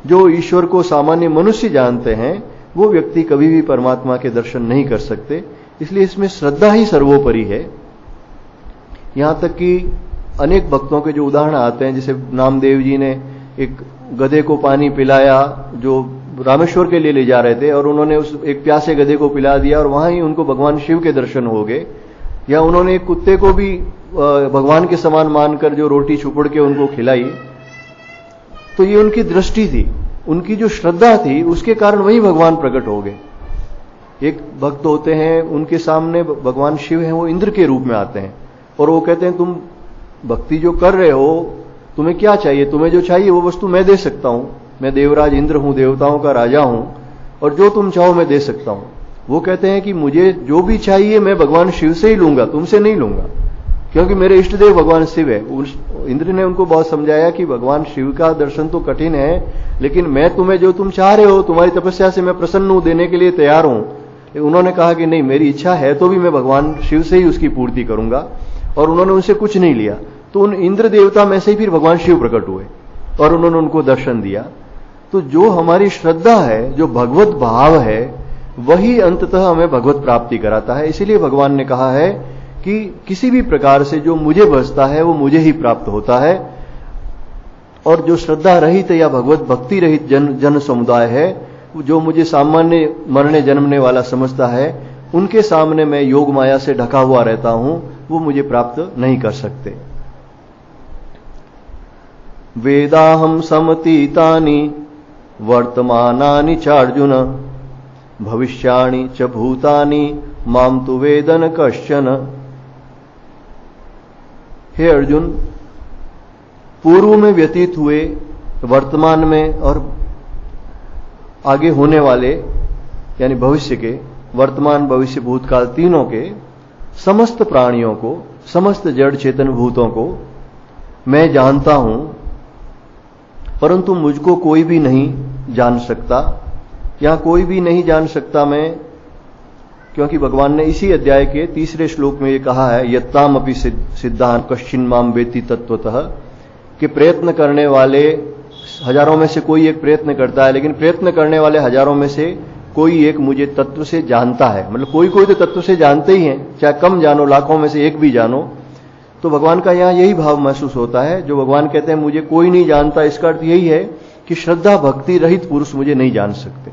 जो ईश्वर को सामान्य मनुष्य जानते हैं, वो व्यक्ति कभी भी परमात्मा के दर्शन नहीं कर सकते। इसलिए इसमें श्रद्धा ही सर्वोपरि है। यहां तक कि अनेक भक्तों के जो उदाहरण आते हैं, जैसे नामदेव जी ने एक गधे को पानी पिलाया जो रामेश्वर के लिए ले जा रहे थे, और उन्होंने उस एक प्यासे गधे को पिला दिया और वहां ही उनको भगवान शिव के दर्शन हो गए। या उन्होंने एक कुत्ते को भी भगवान के समान मानकर जो रोटी छुपड़ के उनको खिलाई, तो ये उनकी दृष्टि थी, उनकी जो श्रद्धा थी, उसके कारण वही भगवान प्रकट हो गए। एक भक्त होते हैं, उनके सामने भगवान शिव हैं, वो इंद्र के रूप में आते हैं और वो कहते हैं तुम भक्ति जो कर रहे हो, तुम्हें क्या चाहिए, तुम्हें जो चाहिए वो वस्तु मैं दे सकता हूं, मैं देवराज इंद्र हूं, देवताओं का राजा हूं, और जो तुम चाहो मैं दे सकता हूं। वो कहते हैं कि मुझे जो भी चाहिए मैं भगवान शिव से ही लूंगा, तुमसे नहीं लूंगा, क्योंकि मेरे इष्ट देव भगवान शिव है। इंद्र ने उनको बहुत समझाया कि भगवान शिव का दर्शन तो कठिन है, लेकिन मैं तुम्हें जो तुम चाह रहे हो, तुम्हारी तपस्या से मैं प्रसन्न हूं, देने के लिए तैयार हूं। उन्होंने कहा कि नहीं, मेरी इच्छा है तो भी मैं भगवान शिव से ही उसकी पूर्ति करूंगा, और उन्होंने उनसे कुछ नहीं लिया। तो उन इंद्र देवता में से ही फिर भगवान शिव प्रकट हुए और उन्होंने उनको दर्शन दिया। तो जो हमारी श्रद्धा है, जो भगवत भाव है, वही अंततः हमें भगवत प्राप्ति कराता है। इसीलिए भगवान ने कहा है कि किसी भी प्रकार से जो मुझे बचता है वो मुझे ही प्राप्त होता है, और जो श्रद्धा रहित या भगवत भक्ति रहित जन समुदाय है, जो मुझे सामान्य मरने जन्मने वाला समझता है, उनके सामने मैं योग माया से ढका हुआ रहता हूं, वो मुझे प्राप्त नहीं कर सकते। वेदाहम समतीतानि वर्तमानानि चार्जुन भविष्याणि च भूतानि माम तु वेदन कश्चन। हे अर्जुन, पूर्व में व्यतीत हुए, वर्तमान में और आगे होने वाले यानी भविष्य के, वर्तमान भविष्य भूतकाल तीनों के समस्त प्राणियों को, समस्त जड़ चेतन भूतों को मैं जानता हूं, परंतु मुझको कोई भी नहीं जान सकता। यहां कोई भी नहीं जान सकता मैं, क्योंकि भगवान ने इसी अध्याय के 3 श्लोक में ये कहा है, यत्ताम अपि सिद्धान कश्चिन माम वेत्ति तत्वतः, कि प्रयत्न करने वाले हजारों में से कोई एक प्रयत्न करता है, लेकिन प्रयत्न करने वाले हजारों में से कोई एक मुझे तत्व से जानता है। मतलब कोई कोई तो तत्व से जानते ही हैं, चाहे कम जानो, लाखों में से एक भी जानो। तो भगवान का यहां यही भाव महसूस होता है, जो भगवान कहते हैं मुझे कोई नहीं जानता, इसका अर्थ यही है कि श्रद्धा भक्ति रहित पुरुष मुझे नहीं जान सकते।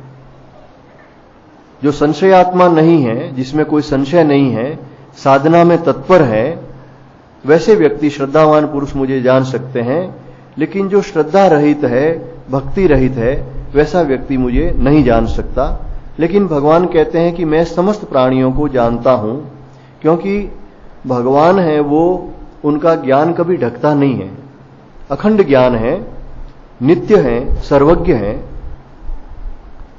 जो संशयात्मा नहीं है, जिसमें कोई संशय नहीं है, साधना में तत्पर है, वैसे व्यक्ति श्रद्धावान पुरुष मुझे जान सकते हैं। लेकिन जो श्रद्धा रहित है, भक्ति रहित है, वैसा व्यक्ति मुझे नहीं जान सकता। लेकिन भगवान कहते हैं कि मैं समस्त प्राणियों को जानता हूं, क्योंकि भगवान है वो, उनका ज्ञान कभी ढकता नहीं है, अखंड ज्ञान है, नित्य है, सर्वज्ञ है।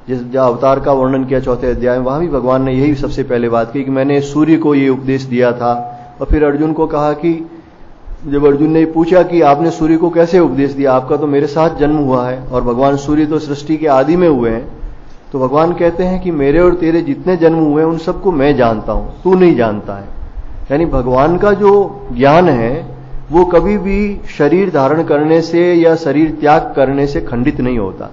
जिस अवतार का वर्णन किया 4 अध्याय में, वहां भी भगवान ने यही सबसे पहले बात की कि मैंने सूर्य को ये उपदेश दिया था। और फिर अर्जुन को कहा कि जब अर्जुन ने पूछा कि आपने सूर्य को कैसे उपदेश दिया, आपका तो मेरे साथ जन्म हुआ है, और भगवान सूर्य तो सृष्टि के आदि में हुए हैं। तो भगवान कहते हैं कि मेरे और तेरे जितने जन्म हुए हैं उन सबको मैं जानता हूं, तू नहीं जानता है। यानी भगवान का जो ज्ञान है वो कभी भी शरीर धारण करने से या शरीर त्याग करने से खंडित नहीं होता,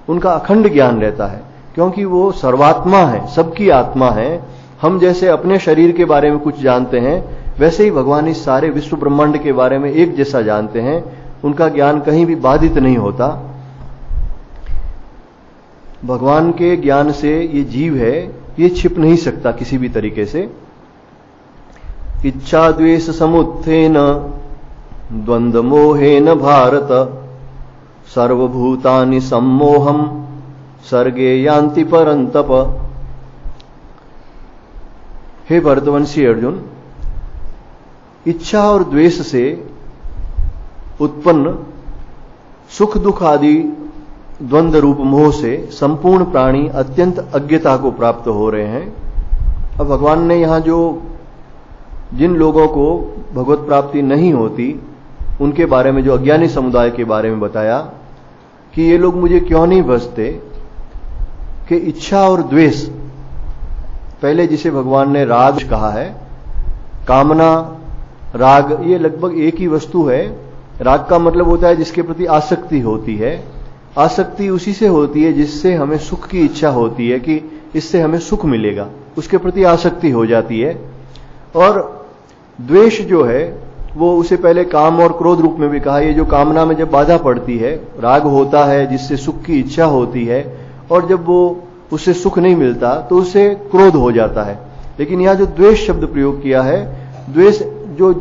उनका अखंड ज्ञान रहता है, क्योंकि वो सर्वात्मा है, सबकी आत्मा है। हम जैसे अपने शरीर के बारे में कुछ जानते हैं, वैसे ही भगवान इस सारे विश्व ब्रह्मांड के बारे में एक जैसा जानते हैं, उनका ज्ञान कहीं भी बाधित नहीं होता। भगवान के ज्ञान से ये जीव है, ये छिप नहीं सकता किसी भी तरीके से। इच्छा द्वेष समुत्थेन द्वंद्व मोहेन भारत सर्वभूतानि सम्मोहम सर्गे यान्ति परंतप। हे भरतवंशी अर्जुन, इच्छा और द्वेष से उत्पन्न सुख दुख आदि द्वंद्व रूप मोह से संपूर्ण प्राणी अत्यंत अज्ञता को प्राप्त हो रहे हैं। अब भगवान ने यहां जो जिन लोगों को भगवत प्राप्ति नहीं होती उनके बारे में, जो अज्ञानी समुदाय के बारे में बताया कि ये लोग मुझे क्यों नहीं बचते, कि इच्छा और द्वेष, पहले जिसे भगवान ने राग कहा है, कामना राग, ये लगभग एक ही वस्तु है। राग का मतलब होता है जिसके प्रति आसक्ति होती है। आसक्ति उसी से होती है जिससे हमें सुख की इच्छा होती है कि इससे हमें सुख मिलेगा, उसके प्रति आसक्ति हो जाती है। और द्वेष जो है वो उसे पहले काम और क्रोध रूप में भी कहा। ये जो कामना में जब बाधा पड़ती है, राग होता है जिससे सुख की इच्छा होती है, और जब वो उससे सुख नहीं मिलता तो उसे क्रोध हो जाता है। लेकिन यहाँ जो द्वेष शब्द प्रयोग किया है, द्वेष जो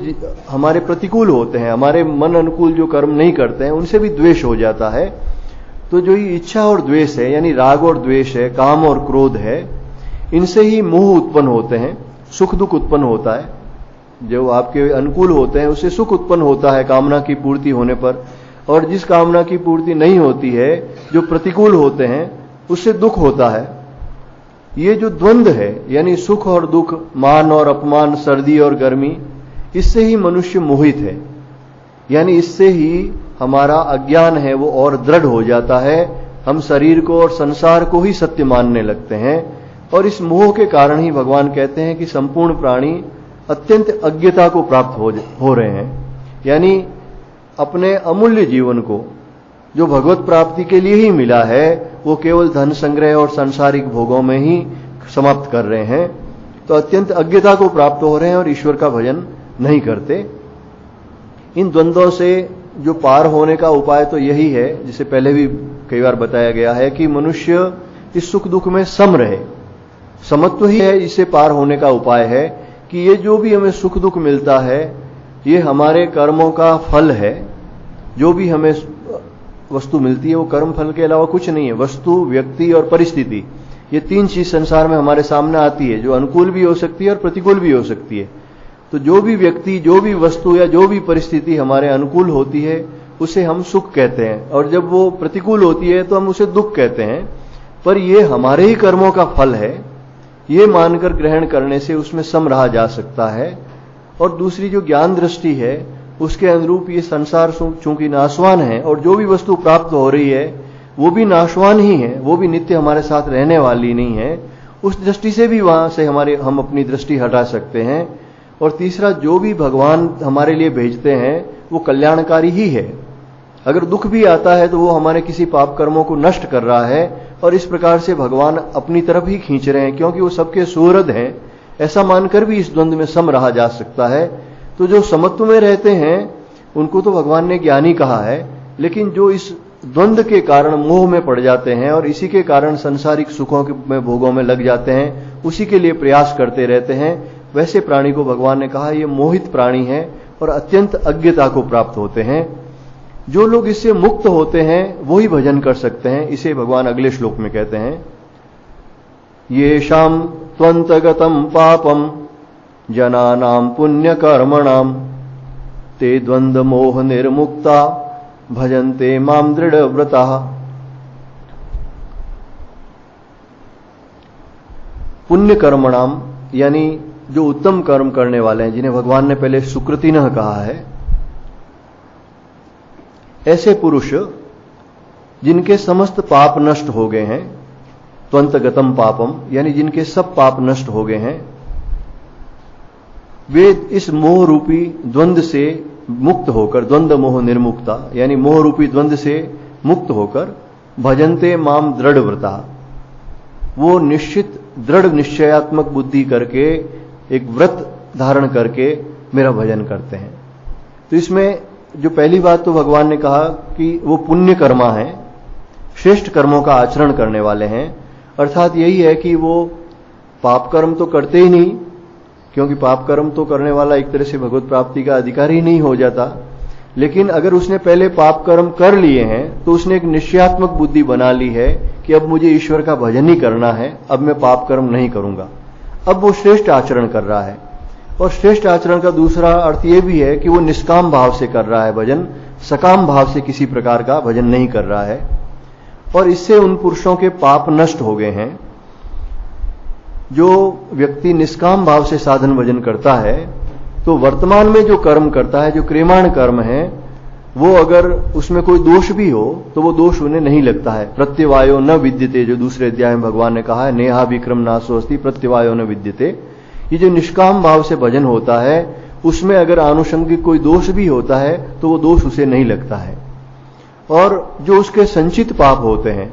हमारे प्रतिकूल होते हैं, हमारे मन अनुकूल जो कर्म नहीं करते हैं, उनसे भी द्वेष हो जाता है। तो जो ये इच्छा और द्वेष है, यानी राग और द्वेष है, काम और क्रोध है, इनसे ही मोह उत्पन्न होते हैं, सुख दुख उत्पन्न होता है। जो आपके अनुकूल होते हैं उससे सुख उत्पन्न होता है कामना की पूर्ति होने पर, और जिस कामना की पूर्ति नहीं होती है, जो प्रतिकूल होते हैं, उससे दुख होता है। ये जो द्वंद्व है, यानी सुख और दुख, मान और अपमान, सर्दी और गर्मी, इससे ही मनुष्य मोहित है। यानी इससे ही हमारा अज्ञान है वो और दृढ़ हो जाता है। हम शरीर को और संसार को ही सत्य मानने लगते हैं, और इस मोह के कारण ही भगवान कहते हैं कि संपूर्ण प्राणी अत्यंत अज्ञता को प्राप्त हो रहे हैं। यानी अपने अमूल्य जीवन को जो भगवत प्राप्ति के लिए ही मिला है, वो केवल धन संग्रह और सांसारिक भोगों में ही समाप्त कर रहे हैं। तो अत्यंत अज्ञता को प्राप्त हो रहे हैं और ईश्वर का भजन नहीं करते। इन द्वंद्वों से जो पार होने का उपाय तो यही है, जिसे पहले भी कई बार बताया गया है, कि मनुष्य इस सुख दुख में सम रहे। समत्व ही है इससे पार होने का उपाय है कि ये जो भी हमें सुख दुख मिलता है ये हमारे कर्मों का फल है। जो भी हमें वस्तु मिलती है वो कर्म फल के अलावा कुछ नहीं है। वस्तु, व्यक्ति और परिस्थिति, ये तीन चीज संसार में हमारे सामने आती है, जो अनुकूल भी हो सकती है और प्रतिकूल भी हो सकती है। तो जो भी व्यक्ति, जो भी वस्तु या जो भी परिस्थिति हमारे अनुकूल होती है उसे हम सुख कहते हैं, और जब वो प्रतिकूल होती है तो हम उसे दुख कहते हैं। पर ये हमारे ही कर्मों का फल है, ये मानकर ग्रहण करने से उसमें सम रहा जा सकता है। और दूसरी जो ज्ञान दृष्टि है उसके अनुरूप ये संसार चूंकि नाशवान है और जो भी वस्तु प्राप्त हो रही है वो भी नाशवान ही है, वो भी नित्य हमारे साथ रहने वाली नहीं है। उस दृष्टि से भी वहां से हम अपनी दृष्टि हटा सकते हैं। और तीसरा, जो भी भगवान हमारे लिए भेजते हैं वो कल्याणकारी ही है। अगर दुख भी आता है तो वो हमारे किसी पाप कर्मों को नष्ट कर रहा है, और इस प्रकार से भगवान अपनी तरफ ही खींच रहे हैं, क्योंकि वो सबके सुहृद हैं। ऐसा मानकर भी इस द्वंद्व में सम रहा जा सकता है। तो जो समत्व में रहते हैं उनको तो भगवान ने ज्ञानी कहा है, लेकिन जो इस द्वंद्व के कारण मोह में पड़ जाते हैं और इसी के कारण सांसारिक सुखों में भोगों में लग जाते हैं, उसी के लिए प्रयास करते रहते हैं, वैसे प्राणी को भगवान ने कहा ये मोहित प्राणी है और अत्यंत अज्ञता को प्राप्त होते हैं। जो लोग इससे मुक्त होते हैं वो ही भजन कर सकते हैं। इसे भगवान अगले श्लोक में कहते हैं, येषां त्वन्तगतं पापं जनानां पुण्यकर्मणां ते द्वंद्व मोह निर्मुक्ता भजन्ते मां दृढ़व्रताः। पुण्य कर्मणाम यानी जो उत्तम कर्म करने वाले हैं, जिन्हें भगवान ने पहले सुकृतिनः कहा है, ऐसे पुरुष जिनके समस्त पाप नष्ट हो गए हैं, त्वंतगतम पापम यानी जिनके सब पाप नष्ट हो गए हैं, वे इस मोह रूपी द्वंद्व से मुक्त होकर, द्वंद्व मोह निर्मुक्ता यानी मोह रूपी द्वंद्व से मुक्त होकर, भजन्ते माम दृढ़व्रता, वो निश्चित दृढ़ निश्चयात्मक बुद्धि करके, एक व्रत धारण करके मेरा भजन करते हैं। तो इसमें जो पहली बात तो भगवान ने कहा कि वो पुण्य कर्मा है, श्रेष्ठ कर्मों का आचरण करने वाले हैं। अर्थात यही है कि वो पाप कर्म तो करते ही नहीं, क्योंकि पाप कर्म तो करने वाला एक तरह से भगवत प्राप्ति का अधिकारी नहीं हो जाता। लेकिन अगर उसने पहले पाप कर्म कर लिए हैं तो उसने एक निश्चयात्मक बुद्धि बना ली है कि अब मुझे ईश्वर का भजन ही करना है, अब मैं पाप कर्म नहीं करूंगा। अब वो श्रेष्ठ आचरण कर रहा है। और श्रेष्ठ आचरण का दूसरा अर्थ यह भी है कि वो निष्काम भाव से कर रहा है भजन, सकाम भाव से किसी प्रकार का भजन नहीं कर रहा है। और इससे उन पुरुषों के पाप नष्ट हो गए हैं। जो व्यक्ति निष्काम भाव से साधन भजन करता है तो वर्तमान में जो कर्म करता है, जो क्रियमाण कर्म है, वो अगर उसमें कोई दोष भी हो तो वो दोष उन्हें नहीं लगता है। प्रत्यवायो न विद्यते, जो दूसरे अध्याय में भगवान ने कहा है, नेहा विक्रम नासोस्ति प्रत्यवायो न विद्यते। ये जो निष्काम भाव से भजन होता है उसमें अगर आनुषंगिक कोई दोष भी होता है तो वो दोष उसे नहीं लगता है। और जो उसके संचित पाप होते हैं,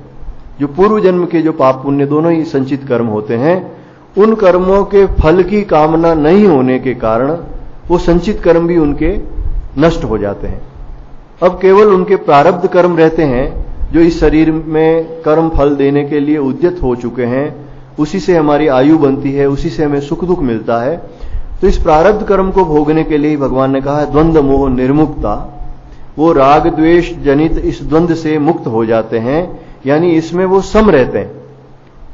जो पूर्व जन्म के जो पाप पुण्य दोनों ही संचित कर्म होते हैं, उन कर्मों के फल की कामना नहीं होने के कारण वो संचित कर्म भी उनके नष्ट हो जाते हैं। अब केवल उनके प्रारब्ध कर्म रहते हैं जो इस शरीर में कर्म फल देने के लिए उद्यत हो चुके हैं। उसी से हमारी आयु बनती है, उसी से हमें सुख दुख मिलता है। तो इस प्रारब्ध कर्म को भोगने के लिए भगवान ने कहा है द्वंद्व मोह निर्मुक्ता। वो राग द्वेष जनित इस द्वंद्व से मुक्त हो जाते हैं, यानी इसमें वो सम रहते हैं।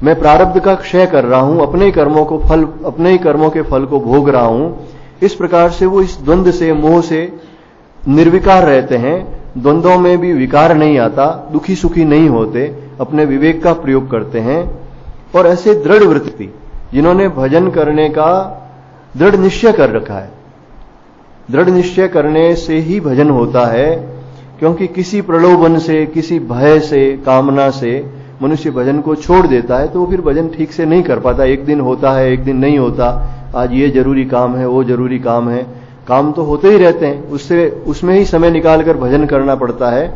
मैं प्रारब्ध का क्षय कर रहा हूं, अपने ही कर्मों के फल को भोग रहा हूं। इस प्रकार से वो इस द्वंद्व से, मोह से निर्विकार रहते हैं। द्वंद्वों में भी विकार नहीं आता, दुखी सुखी नहीं होते, अपने विवेक का प्रयोग करते हैं। और ऐसे दृढ़ वृत्ति जिन्होंने भजन करने का दृढ़ निश्चय कर रखा है, दृढ़ निश्चय करने से ही भजन होता है। क्योंकि किसी प्रलोभन से, किसी भय से, कामना से मनुष्य भजन को छोड़ देता है तो वो फिर भजन ठीक से नहीं कर पाता। एक दिन होता है, एक दिन नहीं होता। आज ये जरूरी काम है, वो जरूरी काम है, काम तो होते ही रहते हैं, उसमें ही समय निकालकर भजन करना पड़ता है।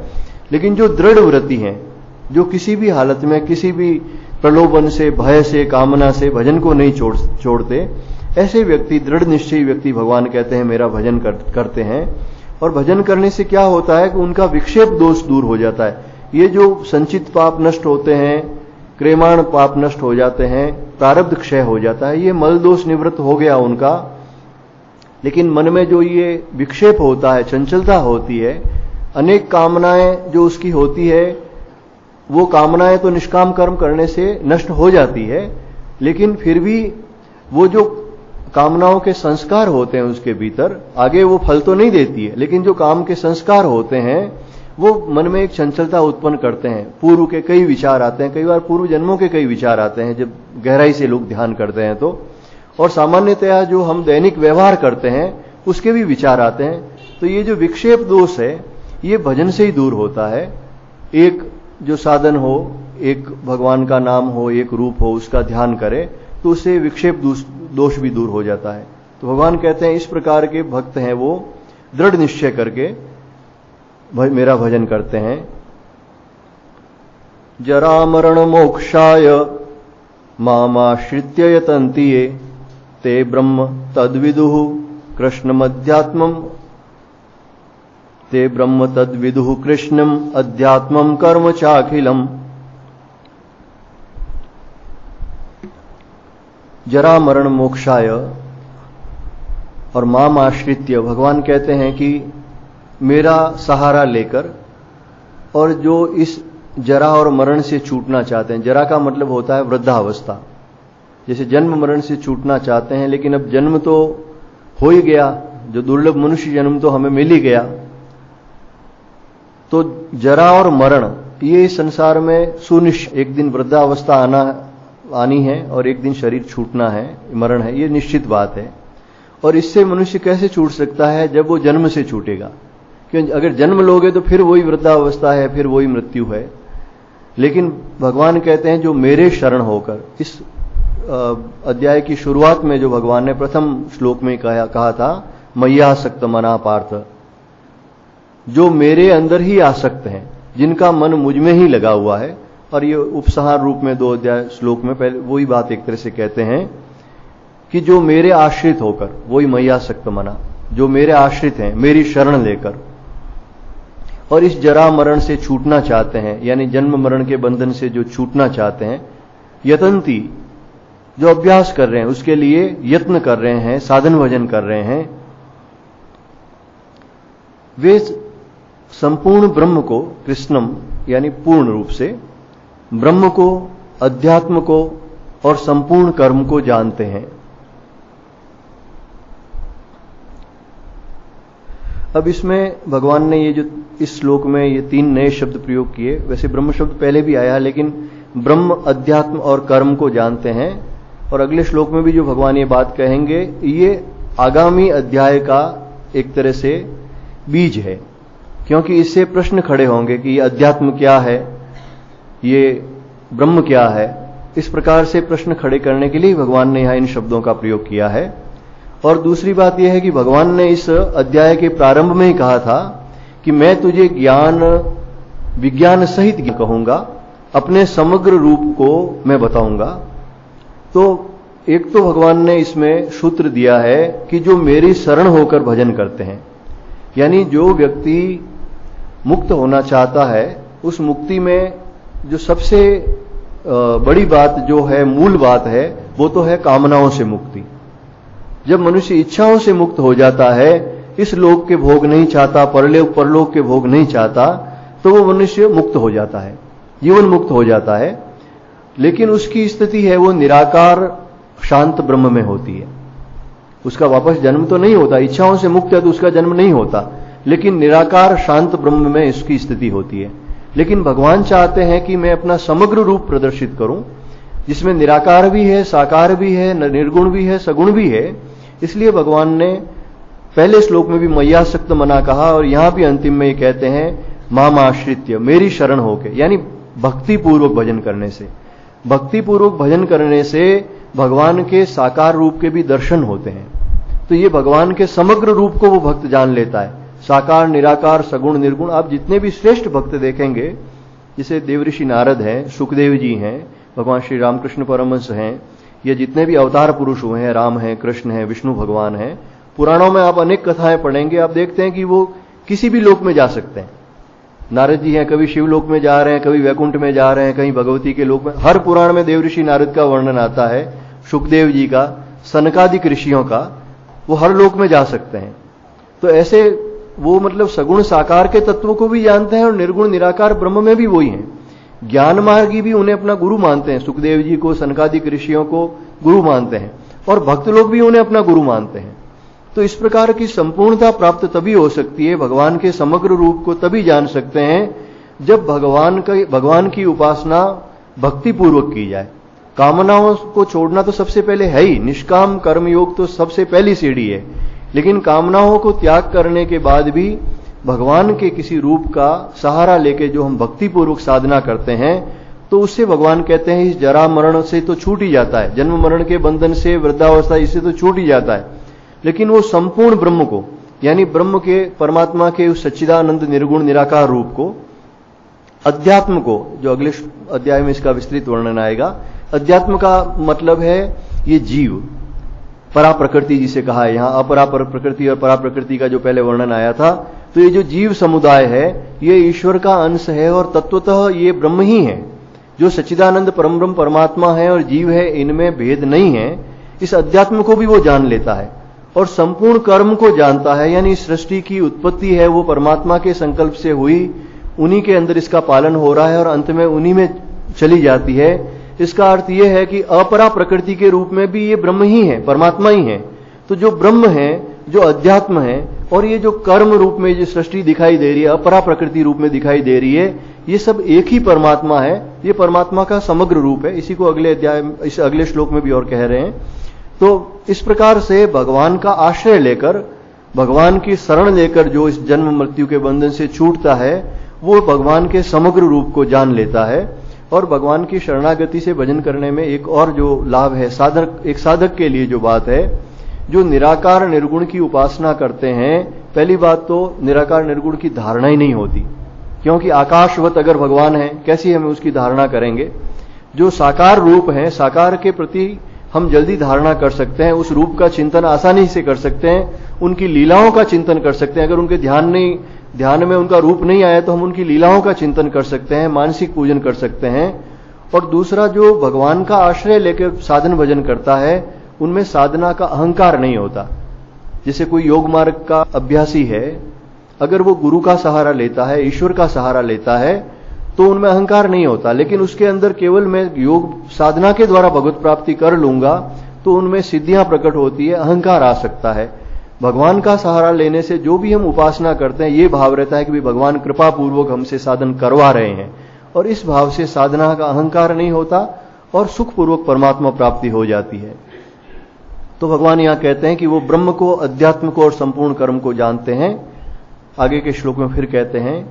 लेकिन जो दृढ़ व्रति हैं, जो किसी भी हालत में, किसी भी प्रलोभन से, भय से, कामना से भजन को नहीं छोड़ते, ऐसे व्यक्ति, दृढ़ निश्चयी व्यक्ति भगवान कहते हैं मेरा भजन करते हैं। और भजन करने से क्या होता है कि उनका विक्षेप दोष दूर हो जाता है। ये जो संचित पाप नष्ट होते हैं, क्रेमाण पाप नष्ट हो जाते हैं, प्रारब्ध क्षय हो जाता है, ये मल दोष निवृत्त हो गया उनका। लेकिन मन में जो ये विक्षेप होता है, चंचलता होती है, अनेक कामनाएं जो उसकी होती है, वो कामनाएं तो निष्काम कर्म करने से नष्ट हो जाती है, लेकिन फिर भी वो जो कामनाओं के संस्कार होते हैं उसके भीतर, आगे वो फल तो नहीं देती है, लेकिन जो काम के संस्कार होते हैं वो मन में एक चंचलता उत्पन्न करते हैं। पूर्व के कई विचार आते हैं, कई बार पूर्व जन्मों के कई विचार आते हैं जब गहराई से लोग ध्यान करते हैं तो, और सामान्यतया जो हम दैनिक व्यवहार करते हैं उसके भी विचार आते हैं। तो ये जो विक्षेप दोष है ये भजन से ही दूर होता है। एक जो साधन हो, एक भगवान का नाम हो, एक रूप हो, उसका ध्यान करे तो उससे विक्षेप दोष भी दूर हो जाता है। तो भगवान कहते हैं इस प्रकार के भक्त हैं वो दृढ़ निश्चय करके मेरा भजन करते हैं। जरा मरण मोक्षाय मामाश्रित्य यतन्ति ये ते ब्रह्म तद्विदुः कृष्णमध्यात्मम् ते ब्रह्म तद्विदुः कृष्णम अध्यात्मम कर्म चाखिलम। जरा मरण मोक्षाय और माम आश्रित्य, भगवान कहते हैं कि मेरा सहारा लेकर, और जो इस जरा और मरण से छूटना चाहते हैं, जरा का मतलब होता है वृद्धावस्था, जैसे जन्म मरण से छूटना चाहते हैं, लेकिन अब जन्म तो हो ही गया, जो दुर्लभ मनुष्य जन्म तो हमें मिल ही गया, तो जरा और मरण ये संसार में सुनिश्चित, एक दिन वृद्धावस्था आनी है और एक दिन शरीर छूटना है, मरण है, ये निश्चित बात है। और इससे मनुष्य कैसे छूट सकता है? जब वो जन्म से छूटेगा, क्योंकि अगर जन्म लोगे तो फिर वही वृद्धावस्था है, फिर वही मृत्यु है। लेकिन भगवान कहते हैं जो मेरे शरण होकर, इस अध्याय की शुरुआत में जो भगवान ने प्रथम श्लोक में कहा था, मय्यासक्त मना पार्थ, जो मेरे अंदर ही आसक्त हैं, जिनका मन मुझ में ही लगा हुआ है। और ये उपसंहार रूप में 2 अध्याय श्लोक में पहले वही बात एक तरह से कहते हैं कि जो मेरे आश्रित होकर, वही मय्यासक्त मना, जो मेरे आश्रित हैं, मेरी शरण लेकर और इस जरा मरण से छूटना चाहते हैं, यानी जन्म मरण के बंधन से जो छूटना चाहते हैं, यतंती, जो अभ्यास कर रहे हैं, उसके लिए यत्न कर रहे हैं, साधन भजन कर रहे हैं, वे संपूर्ण ब्रह्म को, कृष्णम यानी पूर्ण रूप से ब्रह्म को, अध्यात्म को और संपूर्ण कर्म को जानते हैं। अब इसमें भगवान ने ये जो इस श्लोक में ये 3 नए शब्द प्रयोग किए, वैसे ब्रह्म शब्द पहले भी आया, लेकिन ब्रह्म, अध्यात्म और कर्म को जानते हैं। और अगले श्लोक में भी जो भगवान ये बात कहेंगे, ये आगामी अध्याय का एक तरह से बीज है, क्योंकि इससे प्रश्न खड़े होंगे कि ये अध्यात्म क्या है, ये ब्रह्म क्या है। इस प्रकार से प्रश्न खड़े करने के लिए भगवान ने यहां इन शब्दों का प्रयोग किया है। और दूसरी बात यह है कि भगवान ने इस अध्याय के प्रारंभ में ही कहा था कि मैं तुझे ज्ञान विज्ञान सहित कहूंगा, अपने समग्र रूप को मैं बताऊंगा। तो एक तो भगवान ने इसमें सूत्र दिया है कि जो मेरी शरण होकर भजन करते हैं, यानी जो व्यक्ति मुक्त होना चाहता है, उस मुक्ति में जो सबसे बड़ी बात जो है, मूल बात है, वो तो है कामनाओं से मुक्ति। जब मनुष्य इच्छाओं से मुक्त हो जाता है, इस लोक के भोग नहीं चाहता, परलोक के भोग नहीं चाहता, तो वो मनुष्य मुक्त हो जाता है, जीवन मुक्त हो जाता है। लेकिन उसकी स्थिति है वो निराकार शांत ब्रह्म में होती है। उसका वापस जन्म तो नहीं होता, इच्छाओं से मुक्त है तो उसका जन्म नहीं होता, लेकिन निराकार शांत ब्रह्म में इसकी स्थिति होती है। लेकिन भगवान चाहते हैं कि मैं अपना समग्र रूप प्रदर्शित करूं, जिसमें निराकार भी है, साकार भी है, निर्गुण भी है, सगुण भी है। इसलिए भगवान ने पहले श्लोक में भी मय्यासक्त मना कहा, और यहां भी अंतिम में ये कहते हैं माम आश्रित्य, मेरी शरण होके, यानी भक्ति पूर्वक भजन करने से। भक्ति पूर्वक भजन करने से भगवान के साकार रूप के भी दर्शन होते हैं। तो ये भगवान के समग्र रूप को वो भक्त जान लेता है, साकार, निराकार, सगुण, निर्गुण। आप जितने भी श्रेष्ठ भक्त देखेंगे, जैसे देवऋषि नारद हैं, सुखदेव जी हैं, भगवान श्री रामकृष्ण परमहंस हैं, या जितने भी अवतार पुरुष हुए हैं, राम हैं, कृष्ण हैं, विष्णु भगवान हैं, पुराणों में आप अनेक कथाएं पढ़ेंगे, आप देखते हैं कि वो किसी भी लोक में जा सकते हैं। नारद जी हैं, कभी शिवलोक में जा रहे हैं, कभी वैकुंठ में जा रहे हैं, कहीं भगवती के लोक में। हर पुराण में देवऋषि नारद का वर्णन आता है, सुखदेव जी का, सनकादिक ऋषियों का, वो हर लोक में जा सकते हैं। तो ऐसे वो मतलब सगुण साकार के तत्वों को भी जानते हैं और निर्गुण निराकार ब्रह्म में भी वही हैं। ज्ञान मार्गी भी उन्हें अपना गुरु मानते हैं, सुखदेव जी को, सनकादिक ऋषियों को गुरु मानते हैं, और भक्त लोग भी उन्हें अपना गुरु मानते हैं। तो इस प्रकार की संपूर्णता प्राप्त तभी हो सकती है, भगवान के समग्र रूप को तभी जान सकते हैं जब भगवान की उपासना भक्ति पूर्वक की जाए। कामनाओं को छोड़ना तो सबसे पहले है ही, निष्काम कर्मयोग तो सबसे पहली सीढ़ी है, लेकिन कामनाओं को त्याग करने के बाद भी भगवान के किसी रूप का सहारा लेके जो हम भक्ति पूर्वक साधना करते हैं, तो उससे भगवान कहते हैं इस जरा मरण से तो छूट ही जाता है, जन्म मरण के बंधन से, वृद्धावस्था, इससे तो छूट ही जाता है। लेकिन वो संपूर्ण ब्रह्म को, यानी ब्रह्म के, परमात्मा के उस सच्चिदानंद निर्गुण निराकार रूप को, अध्यात्म को, जो अगले अध्याय में इसका विस्तृत वर्णन आएगा। अध्यात्म का मतलब है ये जीव, परा प्रकृति जिसे कहा है यहां, अपरा प्रकृति और परा प्रकृति का जो पहले वर्णन आया था। तो ये जो जीव समुदाय है ये ईश्वर का अंश है और तत्वतः ये ब्रह्म ही है। जो सच्चिदानंद परम ब्रह्म परमात्मा है और जीव है, इनमें भेद नहीं है। इस अध्यात्म को भी वो जान लेता है और संपूर्ण कर्म को जानता है, यानी सृष्टि की उत्पत्ति है वो परमात्मा के संकल्प से हुई, उन्हीं के अंदर इसका पालन हो रहा है और अंत में उन्हीं में चली जाती है। इसका अर्थ यह है कि अपरा प्रकृति के रूप में भी ये ब्रह्म ही है, परमात्मा ही है। तो जो ब्रह्म है, जो अध्यात्म है, और ये जो कर्म रूप में जो सृष्टि दिखाई दे रही है, अपरा प्रकृति रूप में दिखाई दे रही है, ये सब एक ही परमात्मा है। ये परमात्मा का समग्र रूप है। इसी को अगले अध्याय, इस अगले श्लोक में भी और कह रहे हैं। तो इस प्रकार से भगवान का आश्रय लेकर, भगवान की शरण लेकर जो इस जन्म मृत्यु के बंधन से छूटता है, वो भगवान के समग्र रूप को जान लेता है। और भगवान की शरणागति से भजन करने में एक और जो लाभ है, एक साधक के लिए जो बात है, जो निराकार निर्गुण की उपासना करते हैं, पहली बात तो निराकार निर्गुण की धारणा ही नहीं होती, क्योंकि आकाशवत अगर भगवान है, कैसी हमें उसकी धारणा करेंगे। जो साकार रूप है, साकार के प्रति हम जल्दी धारणा कर सकते हैं, उस रूप का चिंतन आसानी से कर सकते हैं, उनकी लीलाओं का चिंतन कर सकते हैं। अगर उनके ध्यान में उनका रूप नहीं आया तो हम उनकी लीलाओं का चिंतन कर सकते हैं, मानसिक पूजन कर सकते हैं। और दूसरा, जो भगवान का आश्रय लेकर साधन भजन करता है, उनमें साधना का अहंकार नहीं होता। जैसे कोई योग मार्ग का अभ्यासी है, अगर वो गुरु का सहारा लेता है, ईश्वर का सहारा लेता है, तो उनमें अहंकार नहीं होता। लेकिन उसके अंदर केवल मैं योग साधना के द्वारा भगवत प्राप्ति कर लूंगा तो उनमें सिद्धियां प्रकट होती है, अहंकार आ सकता है। भगवान का सहारा लेने से जो भी हम उपासना करते हैं, ये भाव रहता है कि भी भगवान कृपा पूर्वक हमसे साधन करवा रहे हैं, और इस भाव से साधना का अहंकार नहीं होता और सुखपूर्वक परमात्मा प्राप्ति हो जाती है। तो भगवान यहां कहते हैं कि वो ब्रह्म को, अध्यात्म को और संपूर्ण कर्म को जानते हैं। आगे के श्लोक में फिर कहते हैं,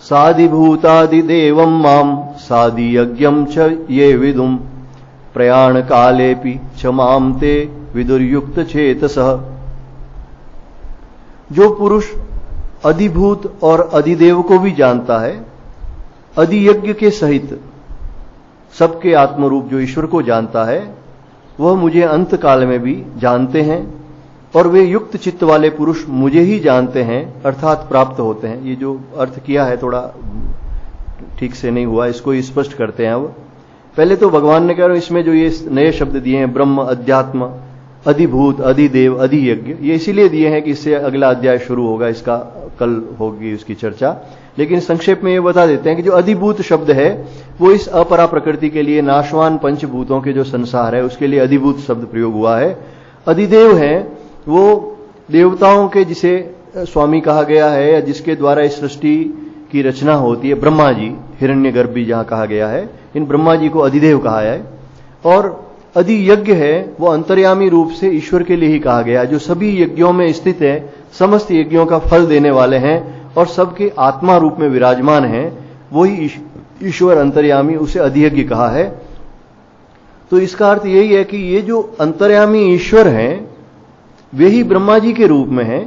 साधिभूतादिदेवं माम साधि यज्ञम च ये विदुम प्रयाण कालेपि च माम ते विदुर्युक्त चेतसः। जो पुरुष अधिभूत और अधिदेव को भी जानता है, अधियज्ञ के सहित सबके आत्मरूप जो ईश्वर को जानता है, वह मुझे अंत काल में भी जानते हैं, और वे युक्त चित्त वाले पुरुष मुझे ही जानते हैं, अर्थात प्राप्त होते हैं। ये जो अर्थ किया है थोड़ा ठीक से नहीं हुआ, इसको स्पष्ट करते हैं। अब पहले तो भगवान ने कह रहे इसमें जो ये नए शब्द दिए हैं, ब्रह्म, अध्यात्म, अधिभूत, अधिदेव, अधियज्ञ, ये इसीलिए दिए हैं कि इससे अगला अध्याय शुरू होगा, इसका कल होगी उसकी चर्चा। लेकिन संक्षेप में ये बता देते हैं कि जो अधिभूत शब्द है वो इस अपरा प्रकृति के लिए, नाशवान पंचभूतों के जो संसार है उसके लिए अधिभूत शब्द प्रयोग हुआ है। अधिदेव है वो देवताओं के जिसे स्वामी कहा गया है, या जिसके द्वारा इस सृष्टि की रचना होती है, ब्रह्मा जी, हिरण्यगर्भी जहां कहा गया है, इन ब्रह्मा जी को अधिदेव कहा है। और अधियज्ञ है वो अंतर्यामी रूप से ईश्वर के लिए ही कहा गया, जो सभी यज्ञों में स्थित है, समस्त यज्ञों का फल देने वाले हैं और सबके आत्मा रूप में विराजमान हैं, वही ईश्वर अंतर्यामी, उसे अधियज्ञ कहा है। तो इसका अर्थ यही है कि ये जो अंतर्यामी ईश्वर हैं वे ही ब्रह्मा जी के रूप में हैं,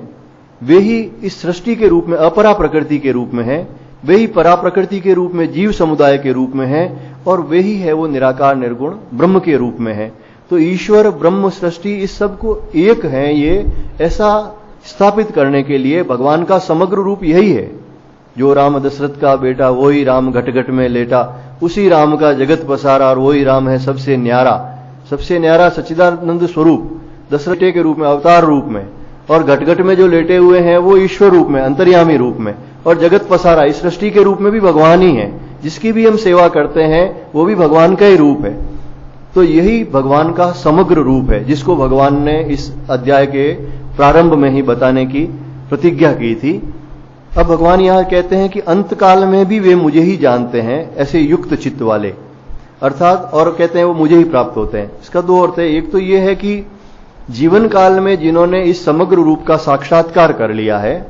वे ही इस सृष्टि के रूप में, अपरा प्रकृति के रूप में हैं, वे ही परा प्रकृति के रूप में जीव समुदाय के रूप में हैं, और वे ही है वो निराकार निर्गुण ब्रह्म के रूप में है। तो ईश्वर ब्रह्म सृष्टि इस सब को एक है, ये ऐसा स्थापित करने के लिए भगवान का समग्र रूप यही है। जो राम दशरथ का बेटा वही राम घट घट में लेटा, उसी राम का जगत पसारा और वही राम है सबसे न्यारा सच्चिदानंद स्वरूप दशरथ के रूप में, अवतार रूप में, और घट घट में जो लेटे हुए हैं वो ईश्वर रूप में, अंतर्यामी रूप में, और जगत पसारा इस सृष्टि के रूप में भी भगवान ही है। जिसकी भी हम सेवा करते हैं वो भी भगवान का ही रूप है। तो यही भगवान का समग्र रूप है जिसको भगवान ने इस अध्याय के प्रारंभ में ही बताने की प्रतिज्ञा की थी। अब भगवान यहां कहते हैं कि अंत काल में भी वे मुझे ही जानते हैं, ऐसे युक्त चित्त वाले, अर्थात और कहते हैं वो मुझे ही प्राप्त होते हैं। इसका दो अर्थ है। एक तो ये है कि जीवन काल में जिन्होंने इस समग्र रूप का साक्षात्कार कर लिया है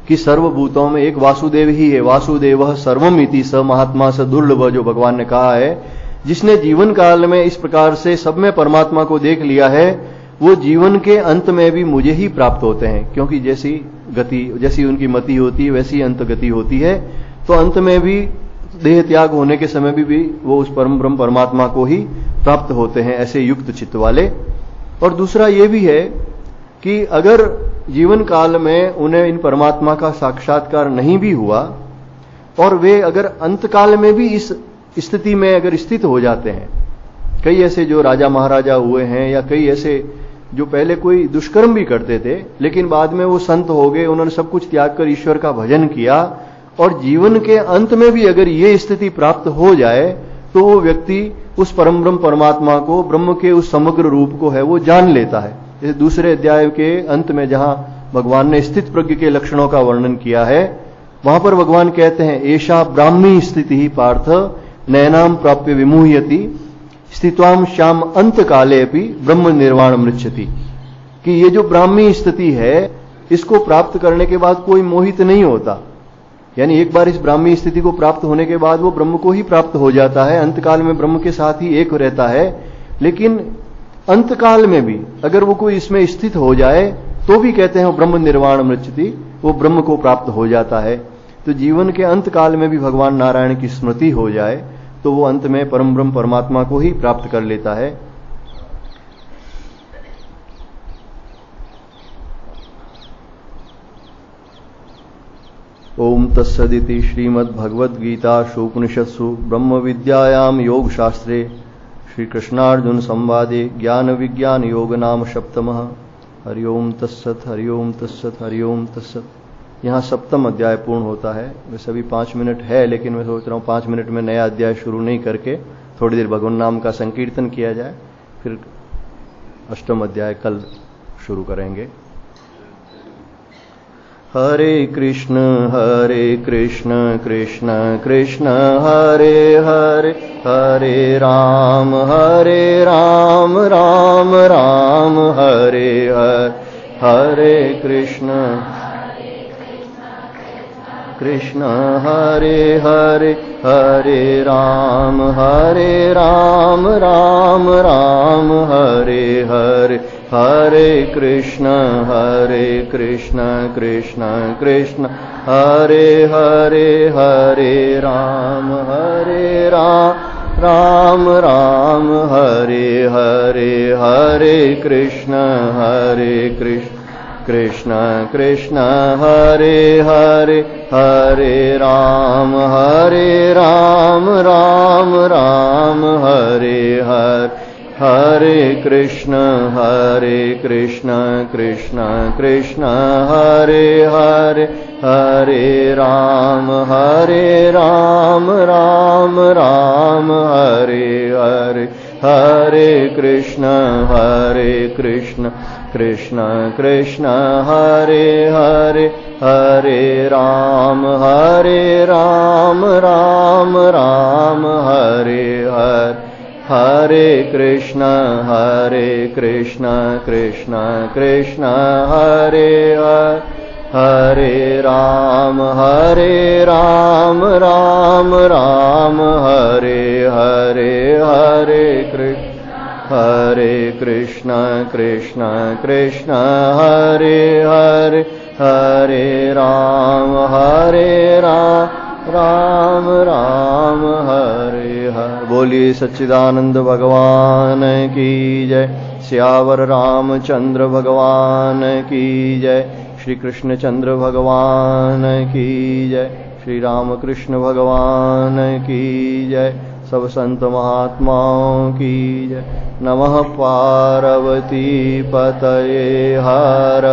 कि सर्वभूतों में एक वासुदेव ही है, वासुदेव सर्वम इति स महात्मा स दुर्लभ, जो भगवान ने कहा है, जिसने जीवन काल में इस प्रकार से सब में परमात्मा को देख लिया है, वो जीवन के अंत में भी मुझे ही प्राप्त होते हैं। क्योंकि जैसी उनकी मति होती है वैसी अंत गति होती है। तो अंत में भी देह त्याग होने के समय भी वो उस परम ब्रह्म परमात्मा को ही प्राप्त होते हैं, ऐसे युक्त चित्त वाले। और दूसरा ये भी है कि अगर जीवन काल में उन्हें इन परमात्मा का साक्षात्कार नहीं भी हुआ और वे अगर अंत काल में भी इस स्थिति में अगर स्थित हो जाते हैं, कई ऐसे जो राजा महाराजा हुए हैं या कई ऐसे जो पहले कोई दुष्कर्म भी करते थे लेकिन बाद में वो संत हो गए, उन्होंने सब कुछ त्याग कर ईश्वर का भजन किया, और जीवन के अंत में भी अगर ये स्थिति प्राप्त हो जाए तो वो व्यक्ति उस परम ब्रह्म परमात्मा को, ब्रह्म के उस समग्र रूप को है वो जान लेता है। जैसे दूसरे अध्याय के अंत में जहां भगवान ने स्थित प्रज्ञ के लक्षणों का वर्णन किया है, वहां पर भगवान कहते हैं एषा ब्राह्मी स्थिति ही पार्थ नैनाम प्राप्य विमुह्यति स्थित्वाम श्याम अंत काले अपि ब्रह्म निर्वाण मृच्छति, कि ये जो ब्राह्मी स्थिति है इसको प्राप्त करने के बाद कोई मोहित नहीं होता। यानी एक बार इस ब्राह्मी स्थिति को प्राप्त होने के बाद वो ब्रह्म को ही प्राप्त हो जाता है, अंतकाल में ब्रह्म के साथ ही एक रहता है। लेकिन अंतकाल में भी अगर वो कोई इसमें स्थित हो जाए तो भी कहते हैं वो ब्रह्म निर्वाण मृच्छति, वो ब्रह्म को प्राप्त हो जाता है। तो जीवन के अंत काल में भी भगवान नारायण की स्मृति हो जाए तो वो अंत में परम ब्रह्म परमात्मा को ही प्राप्त कर लेता है। ओम तत्सदिति श्रीमद्भगवद्गीतासु उपनिषत्सु ब्रह्म विद्यायां योग शास्त्रे श्री कृष्णार्जुन संवादे ज्ञान विज्ञान योग नाम सप्तमः। हरिओम तत्सत, हरिओम तत्सत, हरिओम तत्सत। यहाँ सप्तम अध्याय पूर्ण होता है। वैसे अभी 5 मिनट है, लेकिन मैं सोच रहा हूँ 5 मिनट में नया अध्याय शुरू नहीं करके थोड़ी देर भगवान नाम का संकीर्तन किया जाए, फिर अष्टम अध्याय कल शुरू करेंगे। हरे कृष्ण कृष्ण कृष्ण हरे हरे, हरे राम राम राम हरे हरे, हरे कृष्ण कृष्ण हरे हरे, हरे राम राम राम हरे हरे, हरे कृष्ण कृष्ण कृष्ण हरे हरे, हरे राम राम राम हरे हरे, हरे कृष्ण कृष्ण कृष्ण हरे हरे, हरे राम राम राम हरे हरे, हरे कृष्ण कृष्ण कृष्ण हरे हरे, हरे राम राम राम हरे हरे, हरे कृष्ण कृष्ण कृष्ण हरे हरे, हरे राम राम राम हरे हरे, हरे कृष्ण कृष्ण कृष्ण हरे हरे, हरे राम राम राम हरे हरे, हरे कृष्ण कृष्ण कृष्ण हरे हरे, हरे राम राम राम हरे हरे। बोलिए सच्चिदानंद भगवान की जय। सियावर रामचंद्र भगवान की जय। श्री कृष्ण चंद्र भगवान की जय। श्री रामकृष्ण भगवान की जय। सब संत महात्माओं की जय। नमः पार्वती पतये हर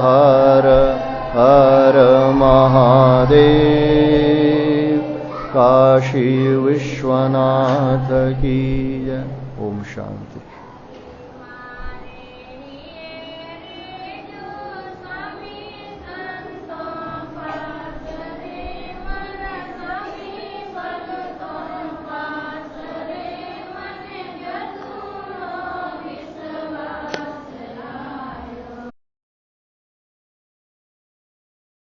हर हर महादेव। काशी विश्वनाथ की जय। ओम शांति।